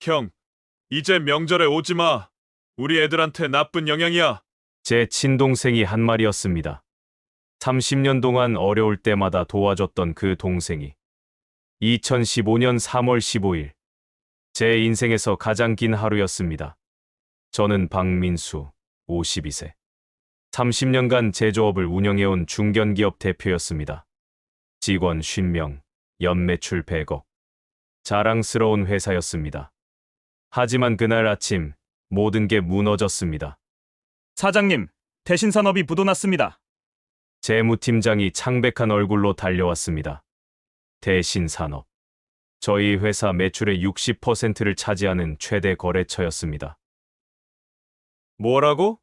형, 이제 명절에 오지 마. 우리 애들한테 나쁜 영향이야. 제 친동생이 한 말이었습니다. 30년 동안 어려울 때마다 도와줬던 그 동생이 2015년 3월 15일 제 인생에서 가장 긴 하루였습니다. 저는 박민수, 52세. 30년간 제조업을 운영해온 중견기업 대표였습니다. 직원 50명, 연매출 100억. 자랑스러운 회사였습니다. 하지만 그날 아침 모든 게 무너졌습니다. 사장님, 대신산업이 부도났습니다. 재무팀장이 창백한 얼굴로 달려왔습니다. 대신산업. 저희 회사 매출의 60%를 차지하는 최대 거래처였습니다. 뭐라고?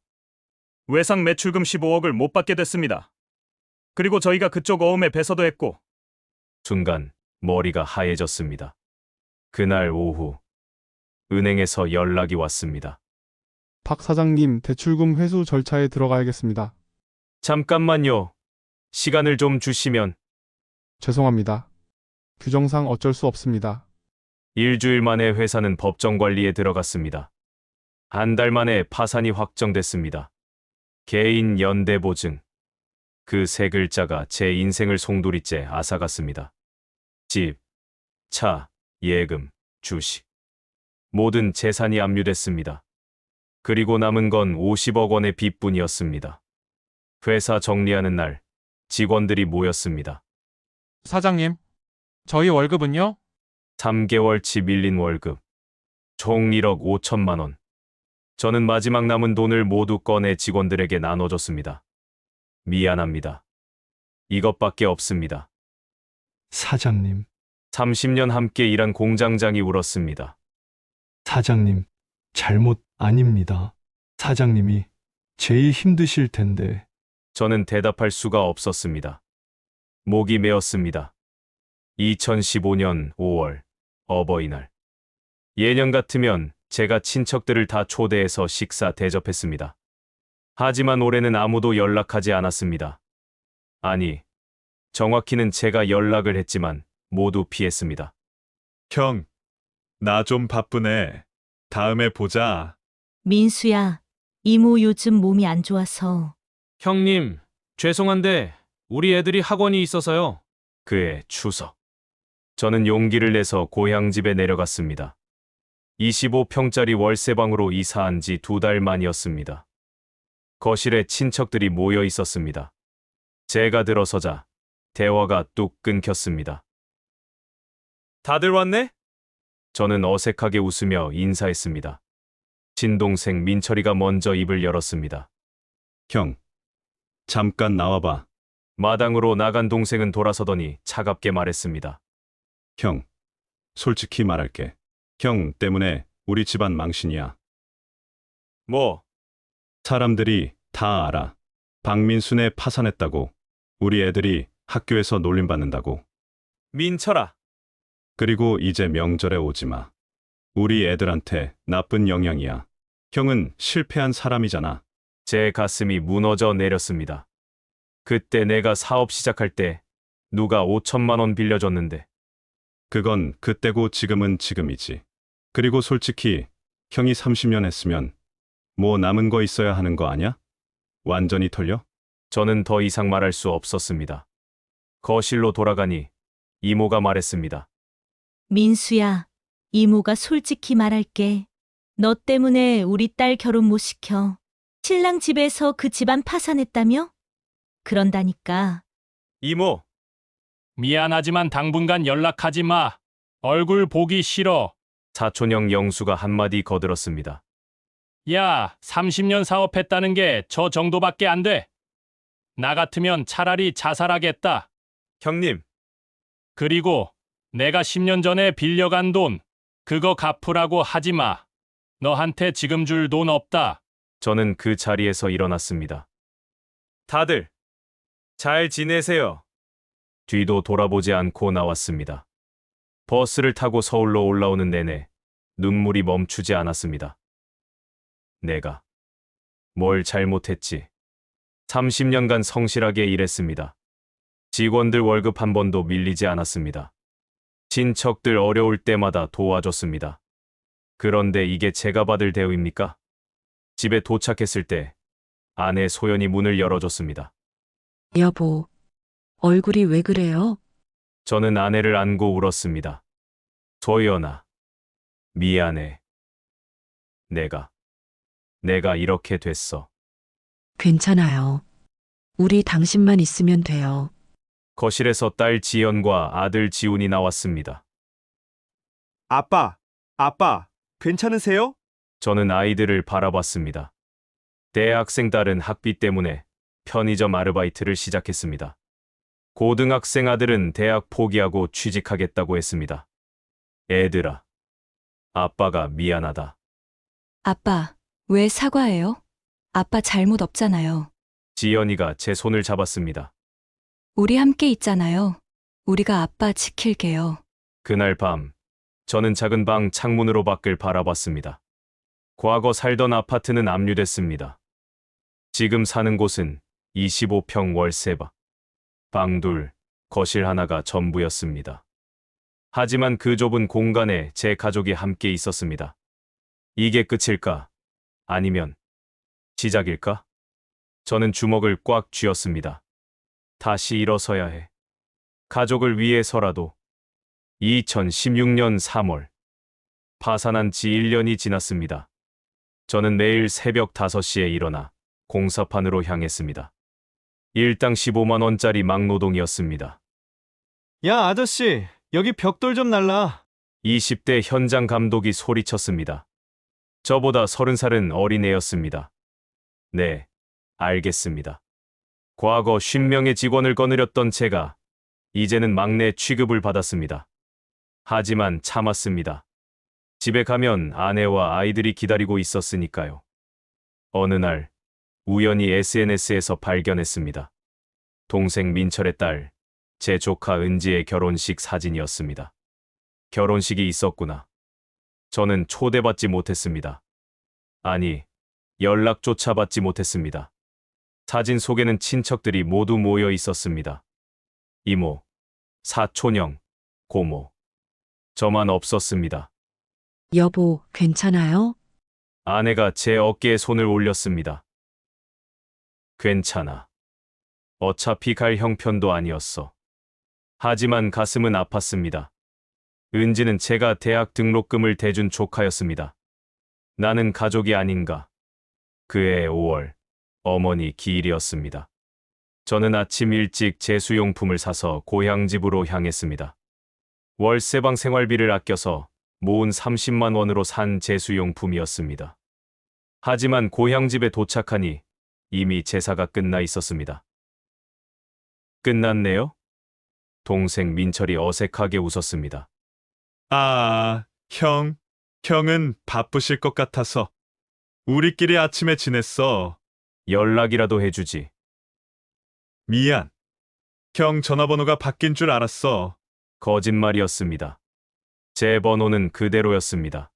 외상 매출금 15억을 못 받게 됐습니다. 그리고 저희가 그쪽 어음에 배서도 했고. 순간 머리가 하얘졌습니다. 그날 오후 은행에서 연락이 왔습니다. 박 사장님, 대출금 회수 절차에 들어가야겠습니다. 잠깐만요. 시간을 좀 주시면. 죄송합니다. 규정상 어쩔 수 없습니다. 일주일 만에 회사는 법정 관리에 들어갔습니다. 한 달 만에 파산이 확정됐습니다. 개인 연대보증. 그 세 글자가 제 인생을 송두리째 앗아갔습니다. 집, 차, 예금, 주식. 모든 재산이 압류됐습니다. 그리고 남은 건 50억 원의 빚뿐이었습니다. 회사 정리하는 날, 직원들이 모였습니다. 사장님, 저희 월급은요? 3개월치 밀린 월급. 총 1억 5천만 원. 저는 마지막 남은 돈을 모두 꺼내 직원들에게 나눠줬습니다. 미안합니다. 이것밖에 없습니다. 사장님, 30년 함께 일한 공장장이 울었습니다. 사장님, 잘못 아닙니다. 사장님이 제일 힘드실 텐데. 저는 대답할 수가 없었습니다. 목이 메었습니다. 2015년 5월 어버이날. 예년 같으면 제가 친척들을 다 초대해서 식사 대접했습니다. 하지만 올해는 아무도 연락하지 않았습니다. 아니, 정확히는 제가 연락을 했지만 모두 피했습니다. 형, 나 좀 바쁘네. 다음에 보자. 민수야, 이모 요즘 몸이 안 좋아서. 형님, 죄송한데 우리 애들이 학원이 있어서요. 그해 추석. 저는 용기를 내서 고향 집에 내려갔습니다. 25평짜리 월세방으로 이사한 지 2달 만이었습니다. 거실에 친척들이 모여 있었습니다. 제가 들어서자 대화가 뚝 끊겼습니다. 다들 왔네? 저는 어색하게 웃으며 인사했습니다. 친동생 민철이가 먼저 입을 열었습니다. 형, 잠깐 나와봐. 마당으로 나간 동생은 돌아서더니 차갑게 말했습니다. 형, 솔직히 말할게. 형 때문에 우리 집안 망신이야. 뭐? 사람들이 다 알아. 박민순애 파산했다고. 우리 애들이 학교에서 놀림받는다고. 민철아. 그리고 이제 명절에 오지 마. 우리 애들한테 나쁜 영향이야. 형은 실패한 사람이잖아. 제 가슴이 무너져 내렸습니다. 그때 내가 사업 시작할 때 누가 5천만 원 빌려줬는데. 그건 그때고 지금은 지금이지. 그리고 솔직히 형이 30년 했으면 뭐 남은 거 있어야 하는 거 아냐? 완전히 털려? 저는 더 이상 말할 수 없었습니다. 거실로 돌아가니 이모가 말했습니다. 민수야, 이모가 솔직히 말할게. 너 때문에 우리 딸 결혼 못 시켜. 신랑 집에서 그 집안 파산했다며? 그런다니까. 이모. 미안하지만 당분간 연락하지 마. 얼굴 보기 싫어. 사촌형 영수가 한마디 거들었습니다. 야, 30년 사업했다는 게 저 정도밖에 안 돼. 나 같으면 차라리 자살하겠다. 형님. 그리고 내가 10년 전에 빌려간 돈, 그거 갚으라고 하지 마. 너한테 지금 줄 돈 없다. 저는 그 자리에서 일어났습니다. 다들 잘 지내세요. 뒤도 돌아보지 않고 나왔습니다. 버스를 타고 서울로 올라오는 내내 눈물이 멈추지 않았습니다. 내가 뭘 잘못했지? 30년간 성실하게 일했습니다. 직원들 월급 한 번도 밀리지 않았습니다. 친척들 어려울 때마다 도와줬습니다. 그런데 이게 제가 받을 대우입니까? 집에 도착했을 때 아내 소연이 문을 열어줬습니다. 여보, 얼굴이 왜 그래요? 저는 아내를 안고 울었습니다. 소연아, 미안해. 내가 이렇게 됐어. 괜찮아요. 우리 당신만 있으면 돼요. 거실에서 딸 지연과 아들 지훈이 나왔습니다. 아빠, 괜찮으세요? 저는 아이들을 바라봤습니다. 대학생 딸은 학비 때문에 편의점 아르바이트를 시작했습니다. 고등학생 아들은 대학 포기하고 취직하겠다고 했습니다. 애들아, 아빠가 미안하다. 아빠, 왜 사과해요? 아빠 잘못 없잖아요. 지연이가 제 손을 잡았습니다. 우리 함께 있잖아요. 우리가 아빠 지킬게요. 그날 밤, 저는 작은 방 창문으로 밖을 바라봤습니다. 과거 살던 아파트는 압류됐습니다. 지금 사는 곳은 25평 월세방. 방 둘, 거실 하나가 전부였습니다. 하지만 그 좁은 공간에 제 가족이 함께 있었습니다. 이게 끝일까? 아니면 시작일까? 저는 주먹을 꽉 쥐었습니다. 다시 일어서야 해. 가족을 위해서라도. 2016년 3월. 파산한 지 1년이 지났습니다. 저는 매일 새벽 5시에 일어나 공사판으로 향했습니다. 일당 15만 원짜리 막노동이었습니다. 야, 아저씨, 여기 벽돌 좀 날라. 20대 현장 감독이 소리쳤습니다. 저보다 30살은 어린 애였습니다. 네, 알겠습니다. 과거 50명의 직원을 거느렸던 제가 이제는 막내 취급을 받았습니다. 하지만 참았습니다. 집에 가면 아내와 아이들이 기다리고 있었으니까요. 어느 날 우연히 SNS에서 발견했습니다. 동생 민철의 딸, 제 조카 은지의 결혼식 사진이었습니다. 결혼식이 있었구나. 저는 초대받지 못했습니다. 아니, 연락조차 받지 못했습니다. 사진 속에는 친척들이 모두 모여 있었습니다. 이모, 사촌형, 고모. 저만 없었습니다. 여보, 괜찮아요? 아내가 제 어깨에 손을 올렸습니다. 괜찮아. 어차피 갈 형편도 아니었어. 하지만 가슴은 아팠습니다. 은지는 제가 대학 등록금을 대준 조카였습니다. 나는 가족이 아닌가. 그해 5월, 어머니 기일이었습니다. 저는 아침 일찍 제수용품을 사서 고향집으로 향했습니다. 월세방 생활비를 아껴서 모은 30만 원으로 산 제수용품이었습니다. 하지만 고향집에 도착하니 이미 제사가 끝나 있었습니다. 끝났네요? 동생 민철이 어색하게 웃었습니다. 형은 바쁘실 것 같아서 우리끼리 아침에 지냈어. 연락이라도 해주지. 미안. 형 전화번호가 바뀐 줄 알았어. 거짓말이었습니다. 제 번호는 그대로였습니다.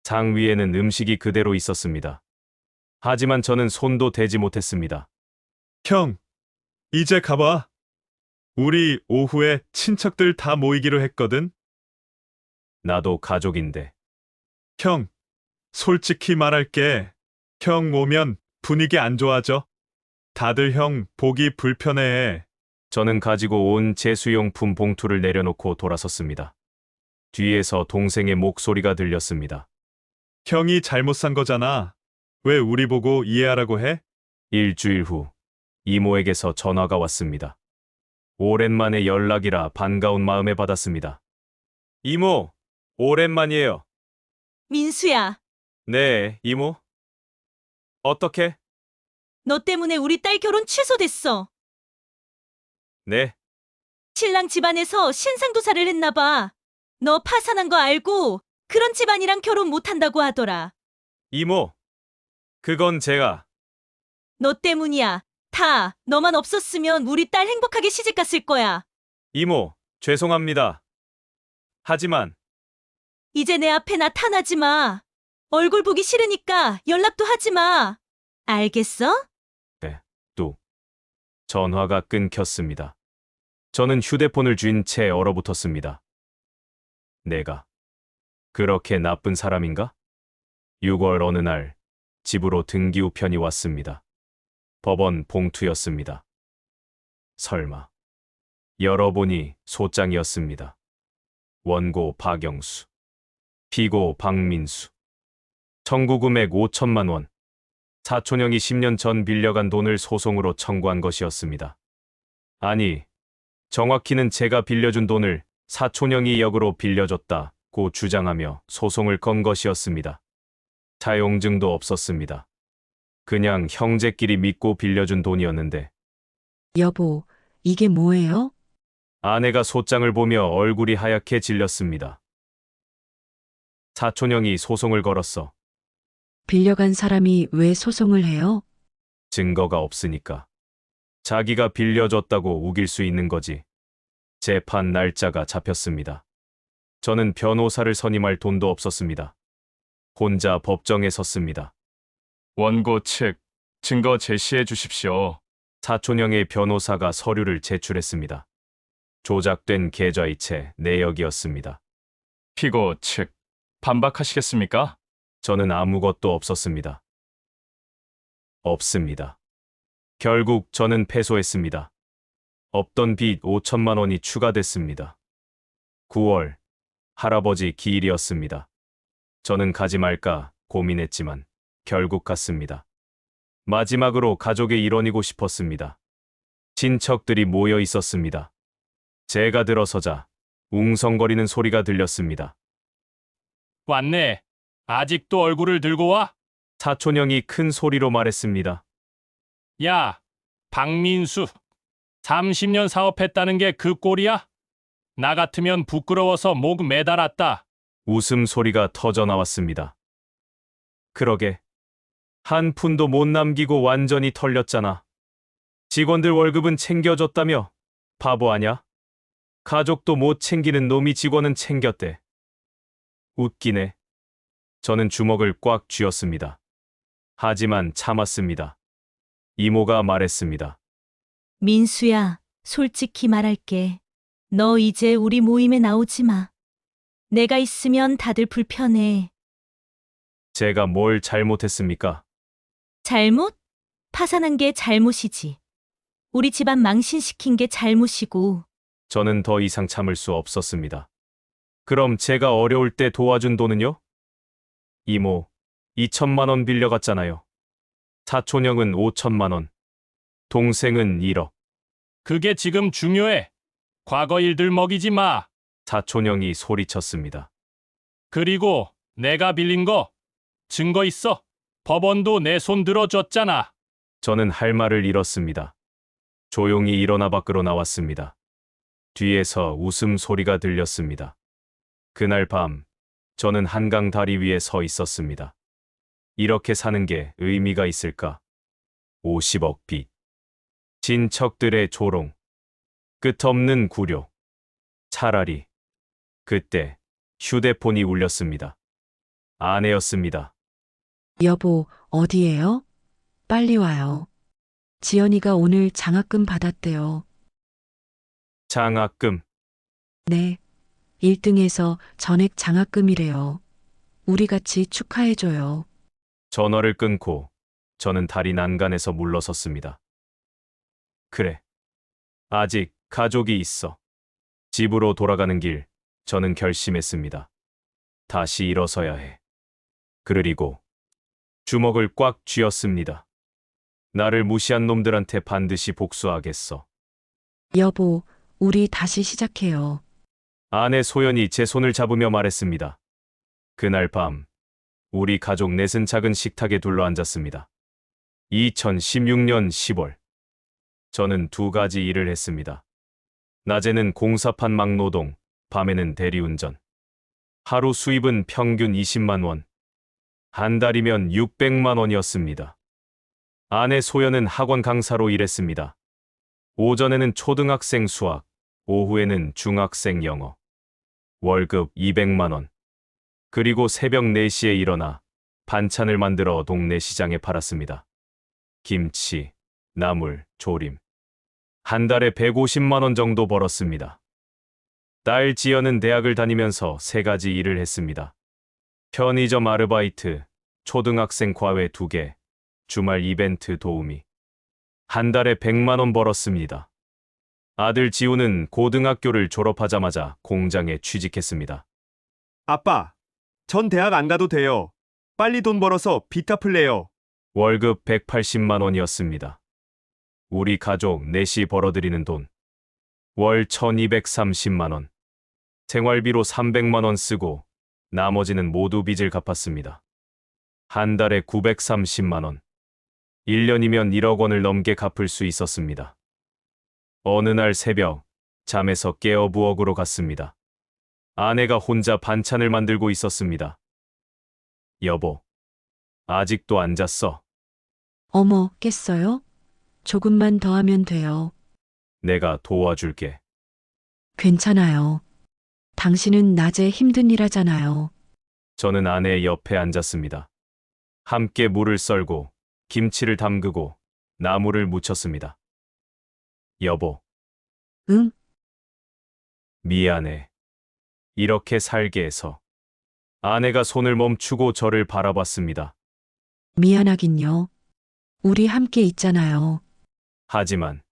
상 위에는 음식이 그대로 있었습니다. 하지만 저는 손도 대지 못했습니다. 형, 이제 가봐. 우리 오후에 친척들 다 모이기로 했거든. 나도 가족인데. 형, 솔직히 말할게. 형 오면 분위기 안 좋아져. 다들 형 보기 불편해해. 저는 가지고 온 제수용품 봉투를 내려놓고 돌아섰습니다. 뒤에서 동생의 목소리가 들렸습니다. 형이 잘못 산 거잖아. 왜 우리 보고 이해하라고 해? 일주일 후 이모에게서 전화가 왔습니다. 오랜만에 연락이라 반가운 마음에 받았습니다. 이모, 오랜만이에요. 민수야, 네, 이모. 어떻게? 너 때문에 우리 딸 결혼 취소됐어. 네, 신랑 집안에서 신상도사를 했나 봐. 너 파산한 거 알고 그런 집안이랑 결혼 못한다고 하더라. 이모. 그건 제가. 너 때문이야. 다 너만 없었으면 우리 딸 행복하게 시집갔을 거야. 이모, 죄송합니다. 하지만 이제 내 앞에 나타나지 마. 얼굴 보기 싫으니까 연락도 하지 마. 알겠어? 전화가 끊겼습니다. 저는 휴대폰을 쥔 채 얼어붙었습니다. 내가 그렇게 나쁜 사람인가? 6월 어느 날 집으로 등기우편이 왔습니다. 법원 봉투였습니다. 설마. 열어보니 소장이었습니다. 원고 박영수, 피고 박민수. 청구 금액 5천만 원. 사촌형이 10년 전 빌려간 돈을 소송으로 청구한 것이었습니다. 아니, 정확히는 제가 빌려준 돈을 사촌형이 역으로 빌려줬다고 주장하며 소송을 건 것이었습니다. 차용증도 없었습니다. 그냥 형제끼리 믿고 빌려준 돈이었는데 여보, 이게 뭐예요? 아내가 소장을 보며 얼굴이 하얗게 질렸습니다. 사촌형이 소송을 걸었어. 빌려간 사람이 왜 소송을 해요? 증거가 없으니까. 자기가 빌려줬다고 우길 수 있는 거지. 재판 날짜가 잡혔습니다. 저는 변호사를 선임할 돈도 없었습니다. 혼자 법정에 섰습니다. 원고 측 증거 제시해 주십시오. 사촌형의 변호사가 서류를 제출했습니다. 조작된 계좌이체 내역이었습니다. 피고 측 반박하시겠습니까? 저는 아무것도 없었습니다. 없습니다. 결국 저는 패소했습니다. 없던 빚 5천만 원이 추가됐습니다. 9월 할아버지 기일이었습니다. 저는 가지 말까 고민했지만 결국 갔습니다. 마지막으로 가족의 일원이고 싶었습니다. 친척들이 모여 있었습니다. 제가 들어서자 웅성거리는 소리가 들렸습니다. 왔네. 아직도 얼굴을 들고 와? 사촌형이 큰 소리로 말했습니다. 야, 박민수. 30년 사업했다는 게 그 꼴이야? 나 같으면 부끄러워서 목 매달았다. 웃음소리가 터져 나왔습니다. 그러게. 한 푼도 못 남기고 완전히 털렸잖아. 직원들 월급은 챙겨줬다며? 바보 아냐? 가족도 못 챙기는 놈이 직원은 챙겼대. 웃기네. 저는 주먹을 꽉 쥐었습니다. 하지만 참았습니다. 이모가 말했습니다. 민수야, 솔직히 말할게. 너 이제 우리 모임에 나오지 마. 내가 있으면 다들 불편해. 제가 뭘 잘못했습니까? 잘못? 파산한 게 잘못이지. 우리 집안 망신시킨 게 잘못이고. 저는 더 이상 참을 수 없었습니다. 그럼 제가 어려울 때 도와준 돈은요? 이모, 2천만 원 빌려갔잖아요. 사촌형은 5천만 원. 동생은 1억. 그게 지금 중요해. 과거 일들 먹이지 마. 사촌형이 소리쳤습니다. 그리고 내가 빌린 거 증거 있어. 법원도 내 손 들어줬잖아. 저는 할 말을 잃었습니다. 조용히 일어나 밖으로 나왔습니다. 뒤에서 웃음소리가 들렸습니다. 그날 밤, 저는 한강 다리 위에 서 있었습니다. 이렇게 사는 게 의미가 있을까? 50억 빚. 친척들의 조롱. 끝없는 굴욕. 차라리 그때 휴대폰이 울렸습니다. 아내였습니다. 여보, 어디에요? 빨리 와요. 지연이가 오늘 장학금 받았대요. 장학금. 네. 1등에서 전액 장학금이래요. 우리 같이 축하해줘요. 전화를 끊고 저는 다리 난간에서 물러섰습니다. 그래. 아직 가족이 있어. 집으로 돌아가는 길, 저는 결심했습니다. 다시 일어서야 해. 그리고 주먹을 꽉 쥐었습니다. 나를 무시한 놈들한테 반드시 복수하겠어. 여보, 우리 다시 시작해요. 아내 소연이 제 손을 잡으며 말했습니다. 그날 밤, 우리 가족 넷은 작은 식탁에 둘러앉았습니다. 2016년 10월. 저는 두 가지 일을 했습니다. 낮에는 공사판 막노동, 밤에는 대리운전. 하루 수입은 평균 20만 원. 한 달이면 600만 원이었습니다. 아내 소연은 학원 강사로 일했습니다. 오전에는 초등학생 수학, 오후에는 중학생 영어. 월급 200만 원. 그리고 새벽 4시에 일어나 반찬을 만들어 동네 시장에 팔았습니다. 김치, 나물, 조림. 한 달에 150만 원 정도 벌었습니다. 딸 지연은 대학을 다니면서 3가지 일을 했습니다. 편의점 아르바이트, 초등학생 과외 2개, 주말 이벤트 도우미. 한 달에 100만 원 벌었습니다. 아들 지우는 고등학교를 졸업하자마자 공장에 취직했습니다. 아빠, 전 대학 안 가도 돼요. 빨리 돈 벌어서 빚 갚을래요. 월급 180만 원이었습니다. 우리 가족 넷이 벌어들이는 돈. 월 1230만 원. 생활비로 300만 원 쓰고 나머지는 모두 빚을 갚았습니다. 한 달에 930만 원. 1년이면 1억 원을 넘게 갚을 수 있었습니다. 어느 날 새벽, 잠에서 깨어 부엌으로 갔습니다. 아내가 혼자 반찬을 만들고 있었습니다. 여보, 아직도 안 잤어? 어머, 깼어요? 조금만 더 하면 돼요. 내가 도와줄게. 괜찮아요. 당신은 낮에 힘든 일 하잖아요. 저는 아내 옆에 앉았습니다. 함께 물을 썰고 김치를 담그고 나물을 무쳤습니다. 여보, 응? 미안해. 이렇게 살게 해서. 아내가 손을 멈추고 저를 바라봤습니다. 미안하긴요. 우리 함께 있잖아요. 하지만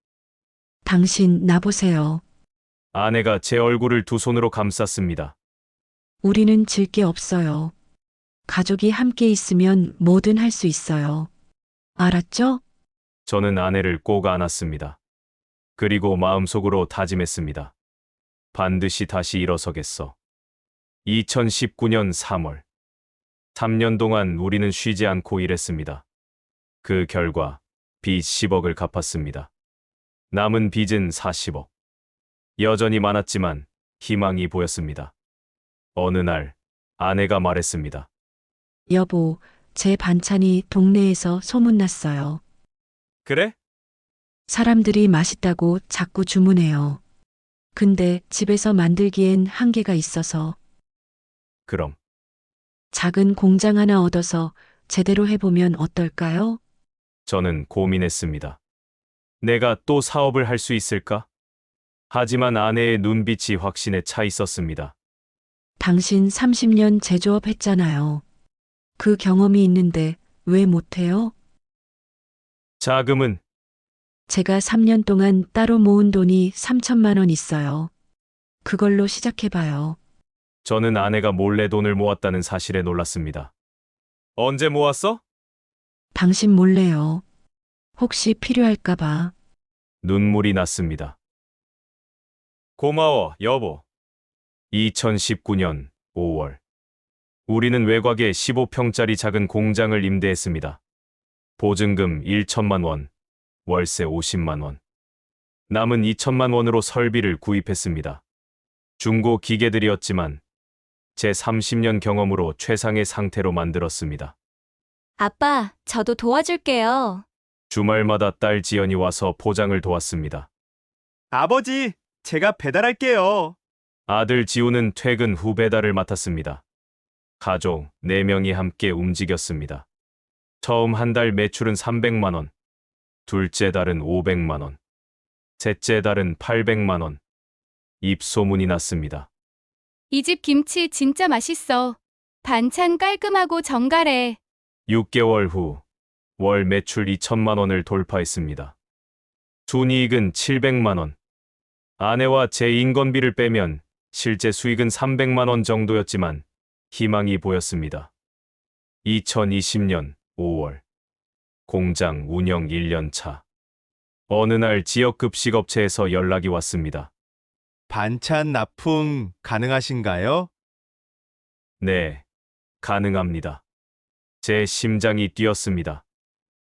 당신 나보세요. 아내가 제 얼굴을 두 손으로 감쌌습니다. 우리는 질 게 없어요. 가족이 함께 있으면 뭐든 할 수 있어요. 알았죠? 저는 아내를 꼭 안았습니다. 그리고 마음속으로 다짐했습니다. 반드시 다시 일어서겠어. 2019년 3월. 3년 동안 우리는 쉬지 않고 일했습니다. 그 결과 빚 10억을 갚았습니다. 남은 빚은 40억. 여전히 많았지만 희망이 보였습니다. 어느 날 아내가 말했습니다. 여보, 제 반찬이 동네에서 소문났어요. 그래? 사람들이 맛있다고 자꾸 주문해요. 근데 집에서 만들기엔 한계가 있어서 그럼 작은 공장 하나 얻어서 제대로 해보면 어떨까요? 저는 고민했습니다. 내가 또 사업을 할 수 있을까? 하지만 아내의 눈빛이 확신에 차 있었습니다. 당신 30년 제조업 했잖아요. 그 경험이 있는데 왜 못해요? 자금은 제가 3년 동안 따로 모은 돈이 3천만 원 있어요. 그걸로 시작해봐요. 저는 아내가 몰래 돈을 모았다는 사실에 놀랐습니다. 언제 모았어? 당신 몰래요. 혹시 필요할까봐. 눈물이 났습니다. 고마워, 여보. 2019년 5월. 우리는 외곽에 15평짜리 작은 공장을 임대했습니다. 보증금 1천만 원, 월세 50만 원. 남은 2천만 원으로 설비를 구입했습니다. 중고 기계들이었지만 제 30년 경험으로 최상의 상태로 만들었습니다. 아빠, 저도 도와줄게요. 주말마다 딸 지연이 와서 포장을 도왔습니다. 아버지, 제가 배달할게요. 아들 지우는 퇴근 후 배달을 맡았습니다. 가족 4명이 함께 움직였습니다. 처음 한 달 매출은 300만 원, 둘째 달은 500만 원, 셋째 달은 800만 원. 입소문이 났습니다. 이 집 김치 진짜 맛있어. 반찬 깔끔하고 정갈해. 6개월 후 월 매출 2천만 원을 돌파했습니다. 순이익은 700만 원. 아내와 제 인건비를 빼면 실제 수익은 300만 원 정도였지만 희망이 보였습니다. 2020년 5월. 공장 운영 1년 차. 어느 날 지역 급식업체에서 연락이 왔습니다. 반찬 납품 가능하신가요? 네, 가능합니다. 제 심장이 뛰었습니다.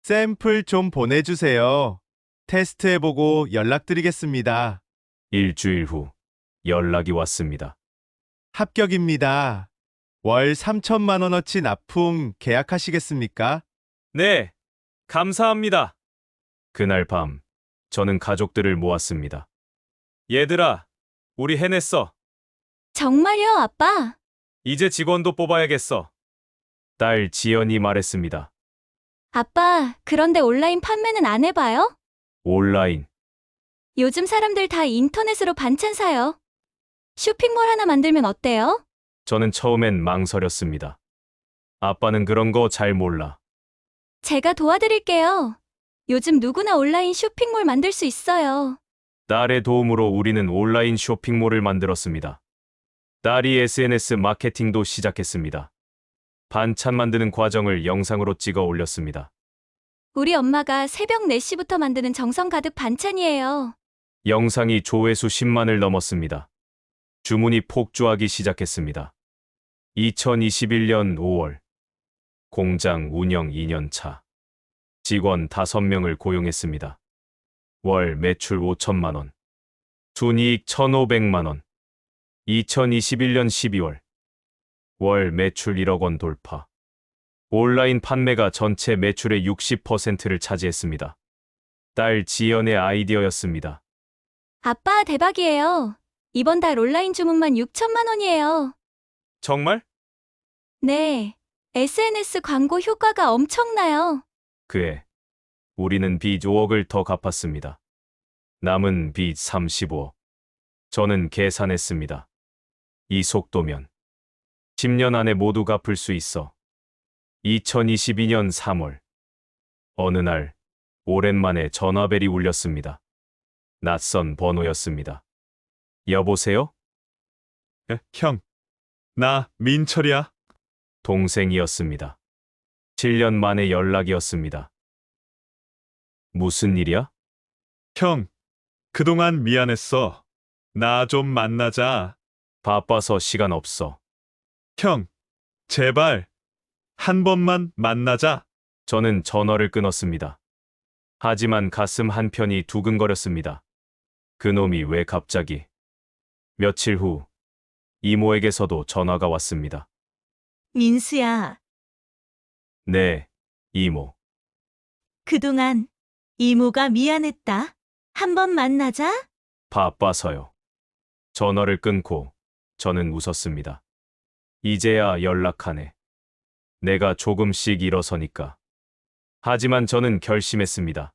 샘플 좀 보내주세요. 테스트해보고 연락드리겠습니다. 일주일 후 연락이 왔습니다. 합격입니다. 월 3천만 원어치 납품 계약하시겠습니까? 네, 감사합니다. 그날 밤 저는 가족들을 모았습니다. 얘들아, 우리 해냈어. 정말요, 아빠? 이제 직원도 뽑아야겠어. 딸 지연이 말했습니다. 아빠, 그런데 온라인 판매는 안 해봐요? 온라인. 요즘 사람들 다 인터넷으로 반찬 사요. 쇼핑몰 하나 만들면 어때요? 저는 처음엔 망설였습니다. 아빠는 그런 거 잘 몰라. 제가 도와드릴게요. 요즘 누구나 온라인 쇼핑몰 만들 수 있어요. 딸의 도움으로 우리는 온라인 쇼핑몰을 만들었습니다. 딸이 SNS 마케팅도 시작했습니다. 반찬 만드는 과정을 영상으로 찍어 올렸습니다. 우리 엄마가 새벽 4시부터 만드는 정성 가득 반찬이에요. 영상이 조회수 10만을 넘었습니다. 주문이 폭주하기 시작했습니다. 2021년 5월. 공장 운영 2년 차. 직원 5명을 고용했습니다. 월 매출 5천만 원. 순이익 1,500만 원. 2021년 12월. 월 매출 1억 원 돌파. 온라인 판매가 전체 매출의 60%를 차지했습니다. 딸 지연의 아이디어였습니다. 아빠 대박이에요. 이번 달 온라인 주문만 6천만 원이에요. 정말? 네. SNS 광고 효과가 엄청나요. 그해 우리는 빚 5억을 더 갚았습니다. 남은 빚 35억. 저는 계산했습니다. 이 속도면 10년 안에 모두 갚을 수 있어. 2022년 3월. 어느 날 오랜만에 전화벨이 울렸습니다. 낯선 번호였습니다. 여보세요? 형, 나 민철이야. 동생이었습니다. 7년 만에 연락이었습니다. 무슨 일이야? 형, 그동안 미안했어. 나 좀 만나자. 바빠서 시간 없어. 형, 제발 한 번만 만나자. 저는 전화를 끊었습니다. 하지만 가슴 한편이 두근거렸습니다. 그놈이 왜 갑자기? 며칠 후 이모에게서도 전화가 왔습니다. 민수야, 네, 이모. 그동안 이모가 미안했다. 한번 만나자. 바빠서요. 전화를 끊고 저는 웃었습니다. 이제야 연락하네. 내가 조금씩 일어서니까. 하지만 저는 결심했습니다.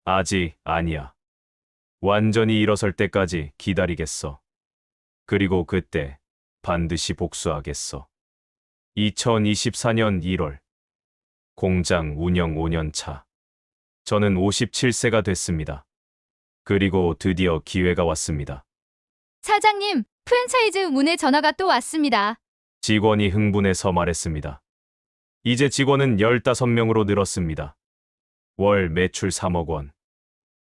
아직 아니야. 완전히 일어설 때까지 기다리겠어. 그리고 그때 반드시 복수하겠어. 2024년 1월. 공장 운영 5년 차. 저는 57세가 됐습니다. 그리고 드디어 기회가 왔습니다. 사장님, 프랜차이즈 문의 전화가 또 왔습니다. 직원이 흥분해서 말했습니다. 이제 직원은 15명으로 늘었습니다. 월 매출 3억 원.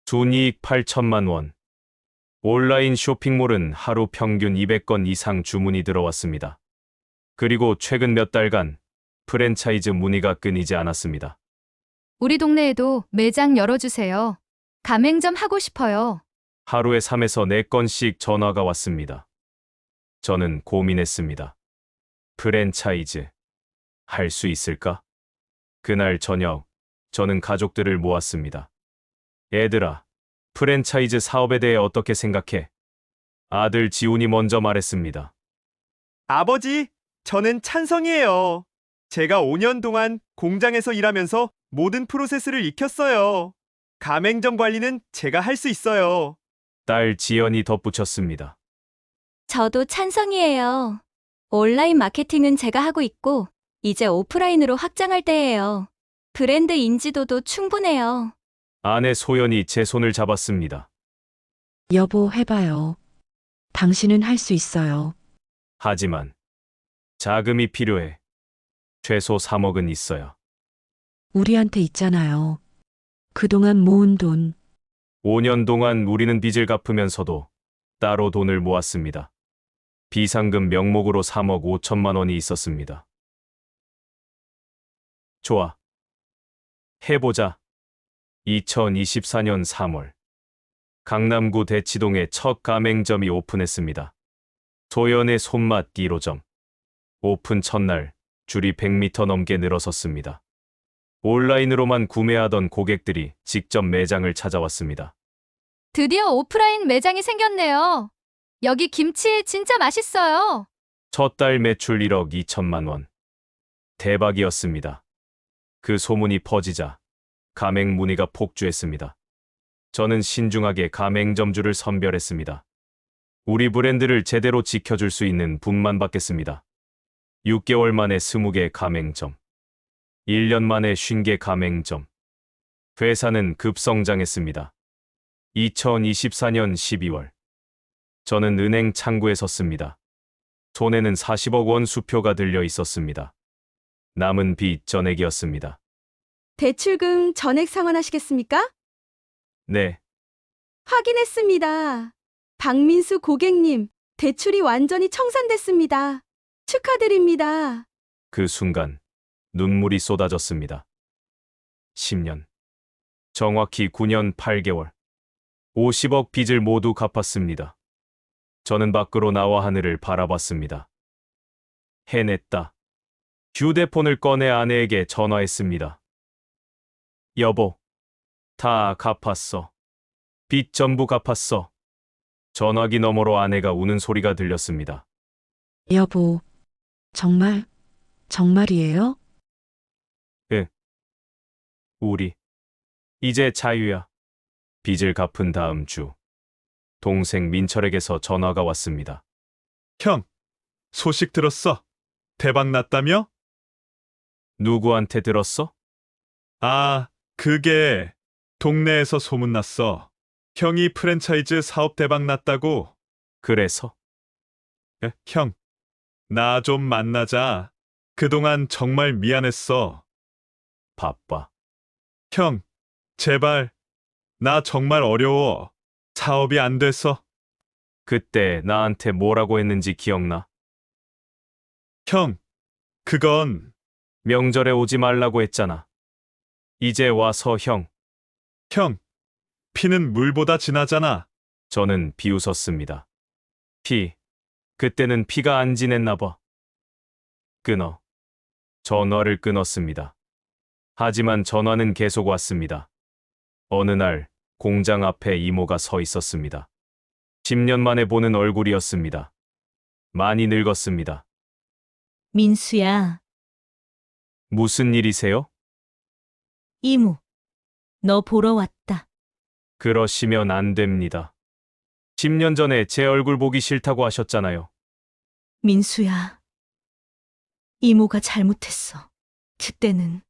순이익 8천만 원. 온라인 쇼핑몰은 하루 평균 200건 이상 주문이 들어왔습니다. 그리고 최근 몇 달간 프랜차이즈 문의가 끊이지 않았습니다. 우리 동네에도 매장 열어주세요. 가맹점 하고 싶어요. 하루에 3에서 4건씩 전화가 왔습니다. 저는 고민했습니다. 프랜차이즈 할 수 있을까? 그날 저녁 저는 가족들을 모았습니다. 애들아, 프랜차이즈 사업에 대해 어떻게 생각해? 아들 지훈이 먼저 말했습니다. 아버지, 저는 찬성이에요. 제가 5년 동안 공장에서 일하면서 모든 프로세스를 익혔어요. 가맹점 관리는 제가 할 수 있어요. 딸 지연이 덧붙였습니다. 저도 찬성이에요. 온라인 마케팅은 제가 하고 있고, 이제 오프라인으로 확장할 때예요. 브랜드 인지도도 충분해요. 아내 소연이 제 손을 잡았습니다. 여보, 해봐요. 당신은 할 수 있어요. 하지만 자금이 필요해. 최소 3억은 있어야. 우리한테 있잖아요. 그동안 모은 돈. 5년 동안 우리는 빚을 갚으면서도 따로 돈을 모았습니다. 비상금 명목으로 3억 5천만 원이 있었습니다. 좋아. 해보자. 2024년 3월. 강남구 대치동에 첫 가맹점이 오픈했습니다. 소연의 손맛 1호점. 오픈 첫날 줄이 100m 넘게 늘어섰습니다. 온라인으로만 구매하던 고객들이 직접 매장을 찾아왔습니다. 드디어 오프라인 매장이 생겼네요. 여기 김치 진짜 맛있어요. 첫 달 매출 1억 2천만 원. 대박이었습니다. 그 소문이 퍼지자 가맹 문의가 폭주했습니다. 저는 신중하게 가맹점주를 선별했습니다. 우리 브랜드를 제대로 지켜줄 수 있는 분만 받겠습니다. 6개월 만에 20개 가맹점. 1년 만에 50개 가맹점. 회사는 급성장했습니다. 2024년 12월. 저는 은행 창구에 섰습니다. 손에는 40억 원 수표가 들려 있었습니다. 남은 빚 전액이었습니다. 대출금 전액 상환하시겠습니까? 네, 확인했습니다. 박민수 고객님, 대출이 완전히 청산됐습니다. 축하드립니다. 그 순간 눈물이 쏟아졌습니다. 10년. 정확히 9년 8개월. 50억 빚을 모두 갚았습니다. 저는 밖으로 나와 하늘을 바라봤습니다. 해냈다. 휴대폰을 꺼내 아내에게 전화했습니다. 여보, 다 갚았어. 빚 전부 갚았어. 전화기 너머로 아내가 우는 소리가 들렸습니다. 여보, 정말이에요? 우리 이제 자유야. 빚을 갚은 다음 주 동생 민철에게서 전화가 왔습니다. 형, 소식 들었어? 대박 났다며? 누구한테 들었어? 아, 그게 동네에서 소문났어. 형이 프랜차이즈 사업 대박 났다고. 그래서 형, 나 좀 만나자. 그동안 정말 미안했어. 바빠. 형, 제발. 나 정말 어려워. 사업이 안 돼서. 그때 나한테 뭐라고 했는지 기억나? 형, 그건 명절에 오지 말라고 했잖아. 이제 와서 형. 피는 물보다 진하잖아. 저는 비웃었습니다. 그때는 피가 안 진했나 봐. 끊어. 전화를 끊었습니다. 하지만 전화는 계속 왔습니다. 어느 날 공장 앞에 이모가 서 있었습니다. 10년 만에 보는 얼굴이었습니다. 많이 늙었습니다. 민수야, 무슨 일이세요? 이모, 너 보러 왔다. 그러시면 안 됩니다. 10년 전에 제 얼굴 보기 싫다고 하셨잖아요. 민수야, 이모가 잘못했어. 그때는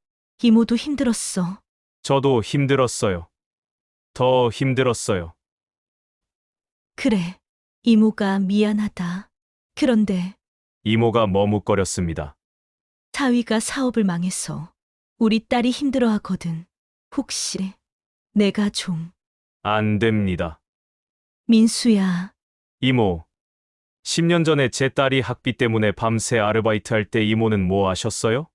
이모도 힘들었어. 저도 힘들었어요. 더 힘들었어요. 그래, 이모가 미안하다. 그런데 이모가 머뭇거렸습니다. 사위가 사업을 망해서 우리 딸이 힘들어하거든. 혹시 내가 좀... 안 됩니다. 민수야, 이모, 10년 전에 제 딸이 학비 때문에 밤새 아르바이트 할 때 이모는 뭐 하셨어요?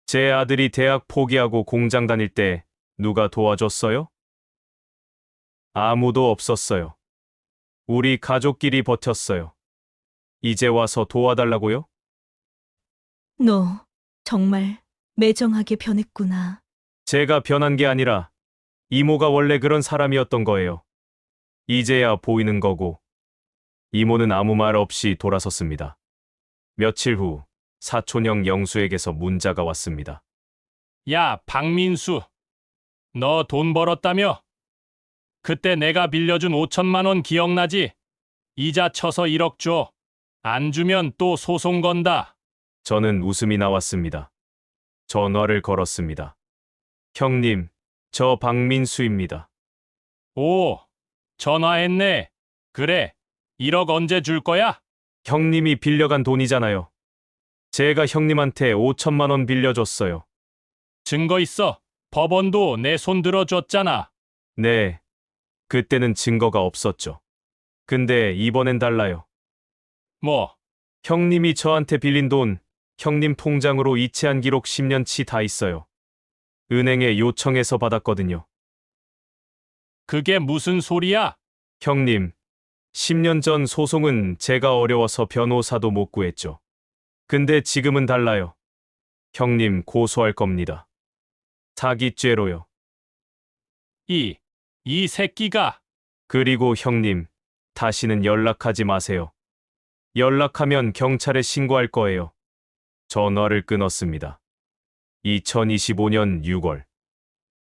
제 아들이 대학 포기하고 공장 다닐 때 누가 도와줬어요? 아무도 없었어요. 우리 가족끼리 버텼어요. 이제 와서 도와달라고요? 너 정말 매정하게 변했구나. 제가 변한 게 아니라 이모가 원래 그런 사람이었던 거예요. 이제야 보이는 거고. 이모는 아무 말 없이 돌아섰습니다. 며칠 후 사촌형 영수에게서 문자가 왔습니다. 야, 박민수. 너 돈 벌었다며? 그때 내가 빌려준 5천만 원 기억나지? 이자 쳐서 1억 줘. 안 주면 또 소송 건다. 저는 웃음이 나왔습니다. 전화를 걸었습니다. 형님, 저 박민수입니다. 오, 전화했네. 그래, 1억 언제 줄 거야? 형님이 빌려간 돈이잖아요. 제가 형님한테 5천만 원 빌려줬어요. 증거 있어. 법원도 내 손 들어줬잖아. 네, 그때는 증거가 없었죠. 근데 이번엔 달라요. 뭐? 형님이 저한테 빌린 돈, 형님 통장으로 이체한 기록 10년치 다 있어요. 은행에 요청해서 받았거든요. 그게 무슨 소리야? 형님, 10년 전 소송은 제가 어려워서 변호사도 못 구했죠. 근데 지금은 달라요. 형님 고소할 겁니다. 사기죄로요. 이 새끼가. 그리고 형님, 다시는 연락하지 마세요. 연락하면 경찰에 신고할 거예요. 전화를 끊었습니다. 2025년 6월.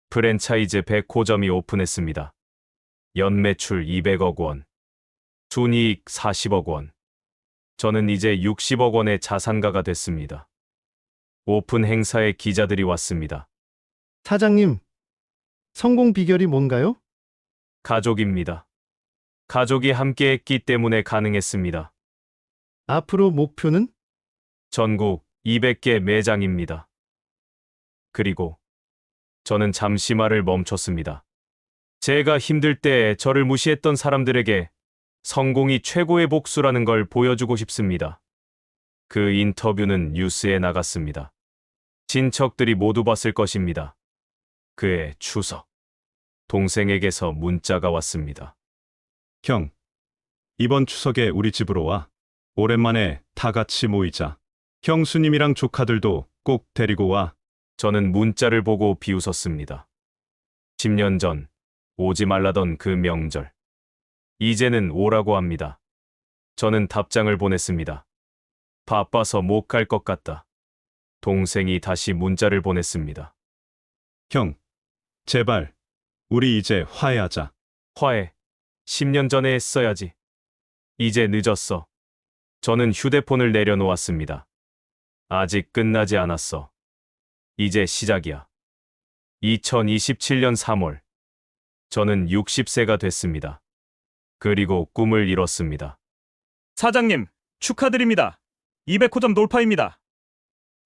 프랜차이즈 100호점이 오픈했습니다. 연매출 200억 원. 순이익 40억 원. 저는 이제 60억 원의 자산가가 됐습니다. 오픈 행사에 기자들이 왔습니다. 사장님, 성공 비결이 뭔가요? 가족입니다. 가족이 함께 했기 때문에 가능했습니다. 앞으로 목표는? 전국 200개 매장입니다. 그리고 저는 잠시 말을 멈췄습니다. 제가 힘들 때 저를 무시했던 사람들에게 성공이 최고의 복수라는 걸 보여주고 싶습니다. 그 인터뷰는 뉴스에 나갔습니다. 친척들이 모두 봤을 것입니다. 그해 추석. 동생에게서 문자가 왔습니다. 형, 이번 추석에 우리 집으로 와. 오랜만에 다 같이 모이자. 형수님이랑 조카들도 꼭 데리고 와. 저는 문자를 보고 비웃었습니다. 10년 전 오지 말라던 그 명절. 이제는 오라고 합니다. 저는 답장을 보냈습니다. 바빠서 못 갈 것 같다. 동생이 다시 문자를 보냈습니다. 형, 제발 우리 이제 화해하자. 화해. 10년 전에 했어야지. 이제 늦었어. 저는 휴대폰을 내려놓았습니다. 아직 끝나지 않았어. 이제 시작이야. 2027년 3월. 저는 60세가 됐습니다. 그리고 꿈을 이뤘습니다. 사장님, 축하드립니다. 200호점 돌파입니다.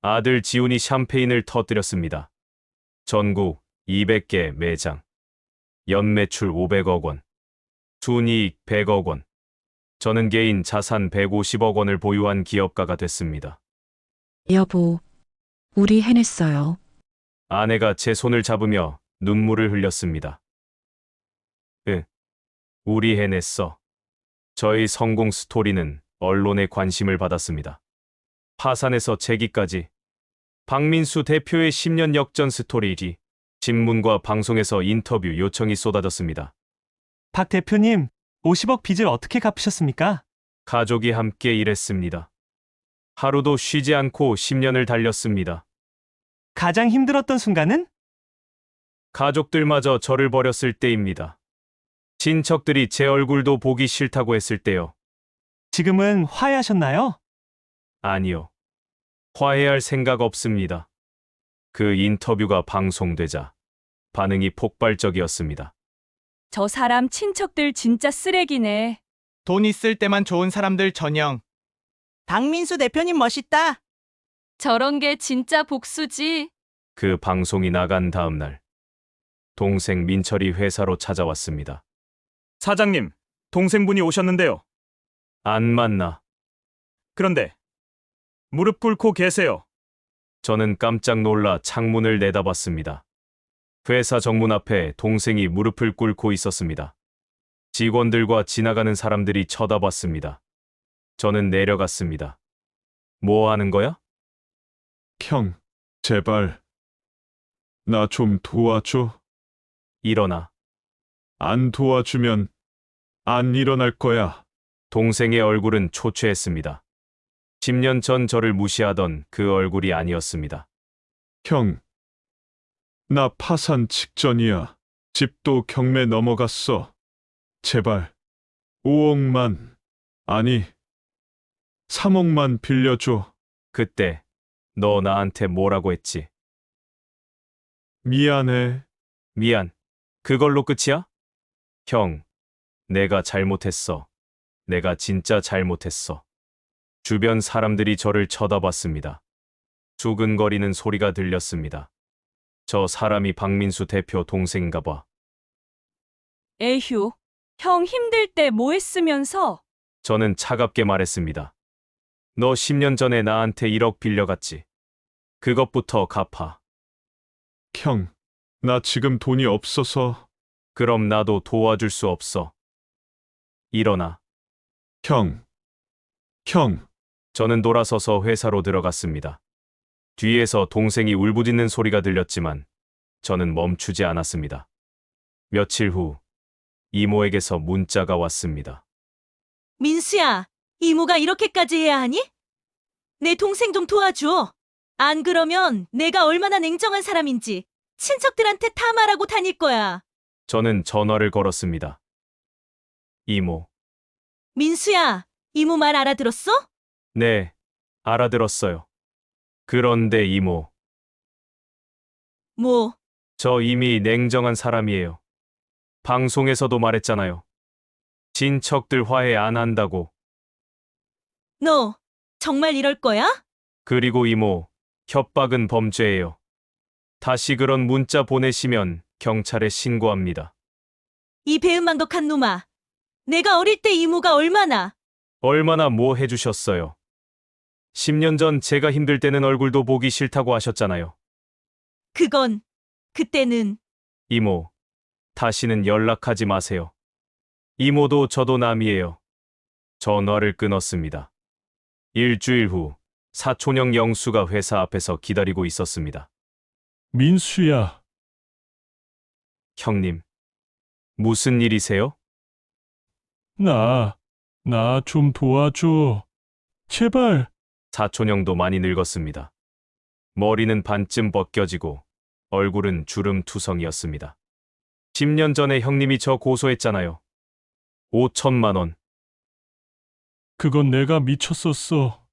아들 지훈이 샴페인을 터뜨렸습니다. 전국 200개 매장. 연매출 500억 원. 순이익 100억 원. 저는 개인 자산 150억 원을 보유한 기업가가 됐습니다. 여보, 우리 해냈어요. 아내가 제 손을 잡으며 눈물을 흘렸습니다. 우리 해냈어. 저의 성공 스토리는 언론의 관심을 받았습니다. 파산에서 재기까지. 박민수 대표의 10년 역전 스토리지. 신문과 방송에서 인터뷰 요청이 쏟아졌습니다. 박 대표님, 50억 빚을 어떻게 갚으셨습니까? 가족이 함께 일했습니다. 하루도 쉬지 않고 10년을 달렸습니다. 가장 힘들었던 순간은? 가족들마저 저를 버렸을 때입니다. 친척들이 제 얼굴도 보기 싫다고 했을 때요. 지금은 화해하셨나요? 아니요. 화해할 생각 없습니다. 그 인터뷰가 방송되자 반응이 폭발적이었습니다. 저 사람 친척들 진짜 쓰레기네. 돈 있을 때만 좋은 사람들 전형. 박민수 대표님 멋있다. 저런 게 진짜 복수지. 그 방송이 나간 다음 날 동생 민철이 회사로 찾아왔습니다. 사장님, 동생분이 오셨는데요. 안 만나. 그런데 무릎 꿇고 계세요. 저는 깜짝 놀라 창문을 내다봤습니다. 회사 정문 앞에 동생이 무릎을 꿇고 있었습니다. 직원들과 지나가는 사람들이 쳐다봤습니다. 저는 내려갔습니다. 뭐 하는 거야? 형, 제발. 나 좀 도와줘. 일어나. 안 도와주면 안 일어날 거야. 동생의 얼굴은 초췌했습니다. 10년 전 저를 무시하던 그 얼굴이 아니었습니다. 형, 나 파산 직전이야. 집도 경매 넘어갔어. 제발 5억만, 아니 3억만 빌려줘. 그때 너 나한테 뭐라고 했지? 미안해. 미안. 그걸로 끝이야? 형, 내가 잘못했어. 내가 진짜 잘못했어. 주변 사람들이 저를 쳐다봤습니다. 수근거리는 소리가 들렸습니다. 저 사람이 박민수 대표 동생인가 봐. 에휴, 형 힘들 때 뭐 했으면서? 저는 차갑게 말했습니다. 너 10년 전에 나한테 1억 빌려갔지. 그것부터 갚아. 형, 나 지금 돈이 없어서. 그럼 나도 도와줄 수 없어. 일어나. 형. 저는 돌아서서 회사로 들어갔습니다. 뒤에서 동생이 울부짖는 소리가 들렸지만 저는 멈추지 않았습니다. 며칠 후 이모에게서 문자가 왔습니다. 민수야, 이모가 이렇게까지 해야 하니? 내 동생 좀 도와줘. 안 그러면 내가 얼마나 냉정한 사람인지 친척들한테 다 말하고 다닐 거야. 저는 전화를 걸었습니다. 이모. 민수야, 이모 말 알아들었어? 네, 알아들었어요. 그런데 이모, 뭐, 저 이미 냉정한 사람이에요. 방송에서도 말했잖아요. 친척들 화해 안 한다고. 너 정말 이럴 거야? 그리고 이모, 협박은 범죄예요. 다시 그런 문자 보내시면 경찰에 신고합니다. 이 배은망덕한 놈아. 내가 어릴 때 이모가 얼마나 뭐 해주셨어요. 10년 전 제가 힘들 때는 얼굴도 보기 싫다고 하셨잖아요. 그때는 이모, 다시는 연락하지 마세요. 이모도 저도 남이에요. 전화를 끊었습니다. 일주일 후 사촌형 영수가 회사 앞에서 기다리고 있었습니다. 민수야, 형님, 무슨 일이세요? 나 좀 도와줘. 제발. 사촌형도 많이 늙었습니다. 머리는 반쯤 벗겨지고 얼굴은 주름투성이었습니다. 10년 전에 형님이 저 고소했잖아요. 5천만 원. 그건 내가 미쳤었어.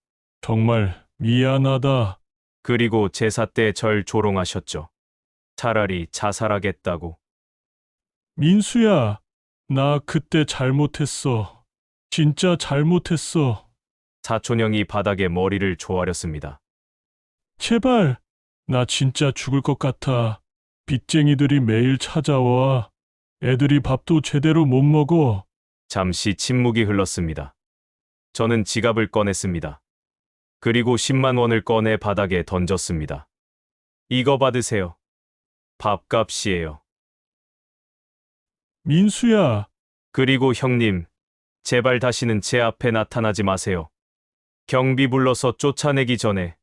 정말 미안하다. 그리고 제사 때 절 조롱하셨죠. 차라리 자살하겠다고. 민수야, 나 그때 잘못했어. 진짜 잘못했어. 사촌형이 바닥에 머리를 조아렸습니다. 제발. 나 진짜 죽을 것 같아. 빚쟁이들이 매일 찾아와. 애들이 밥도 제대로 못 먹어. 잠시 침묵이 흘렀습니다. 저는 지갑을 꺼냈습니다. 그리고 10만 원을 꺼내 바닥에 던졌습니다. 이거 받으세요. 밥값이에요. 민수야. 그리고 형님, 제발 다시는 제 앞에 나타나지 마세요. 경비 불러서 쫓아내기 전에.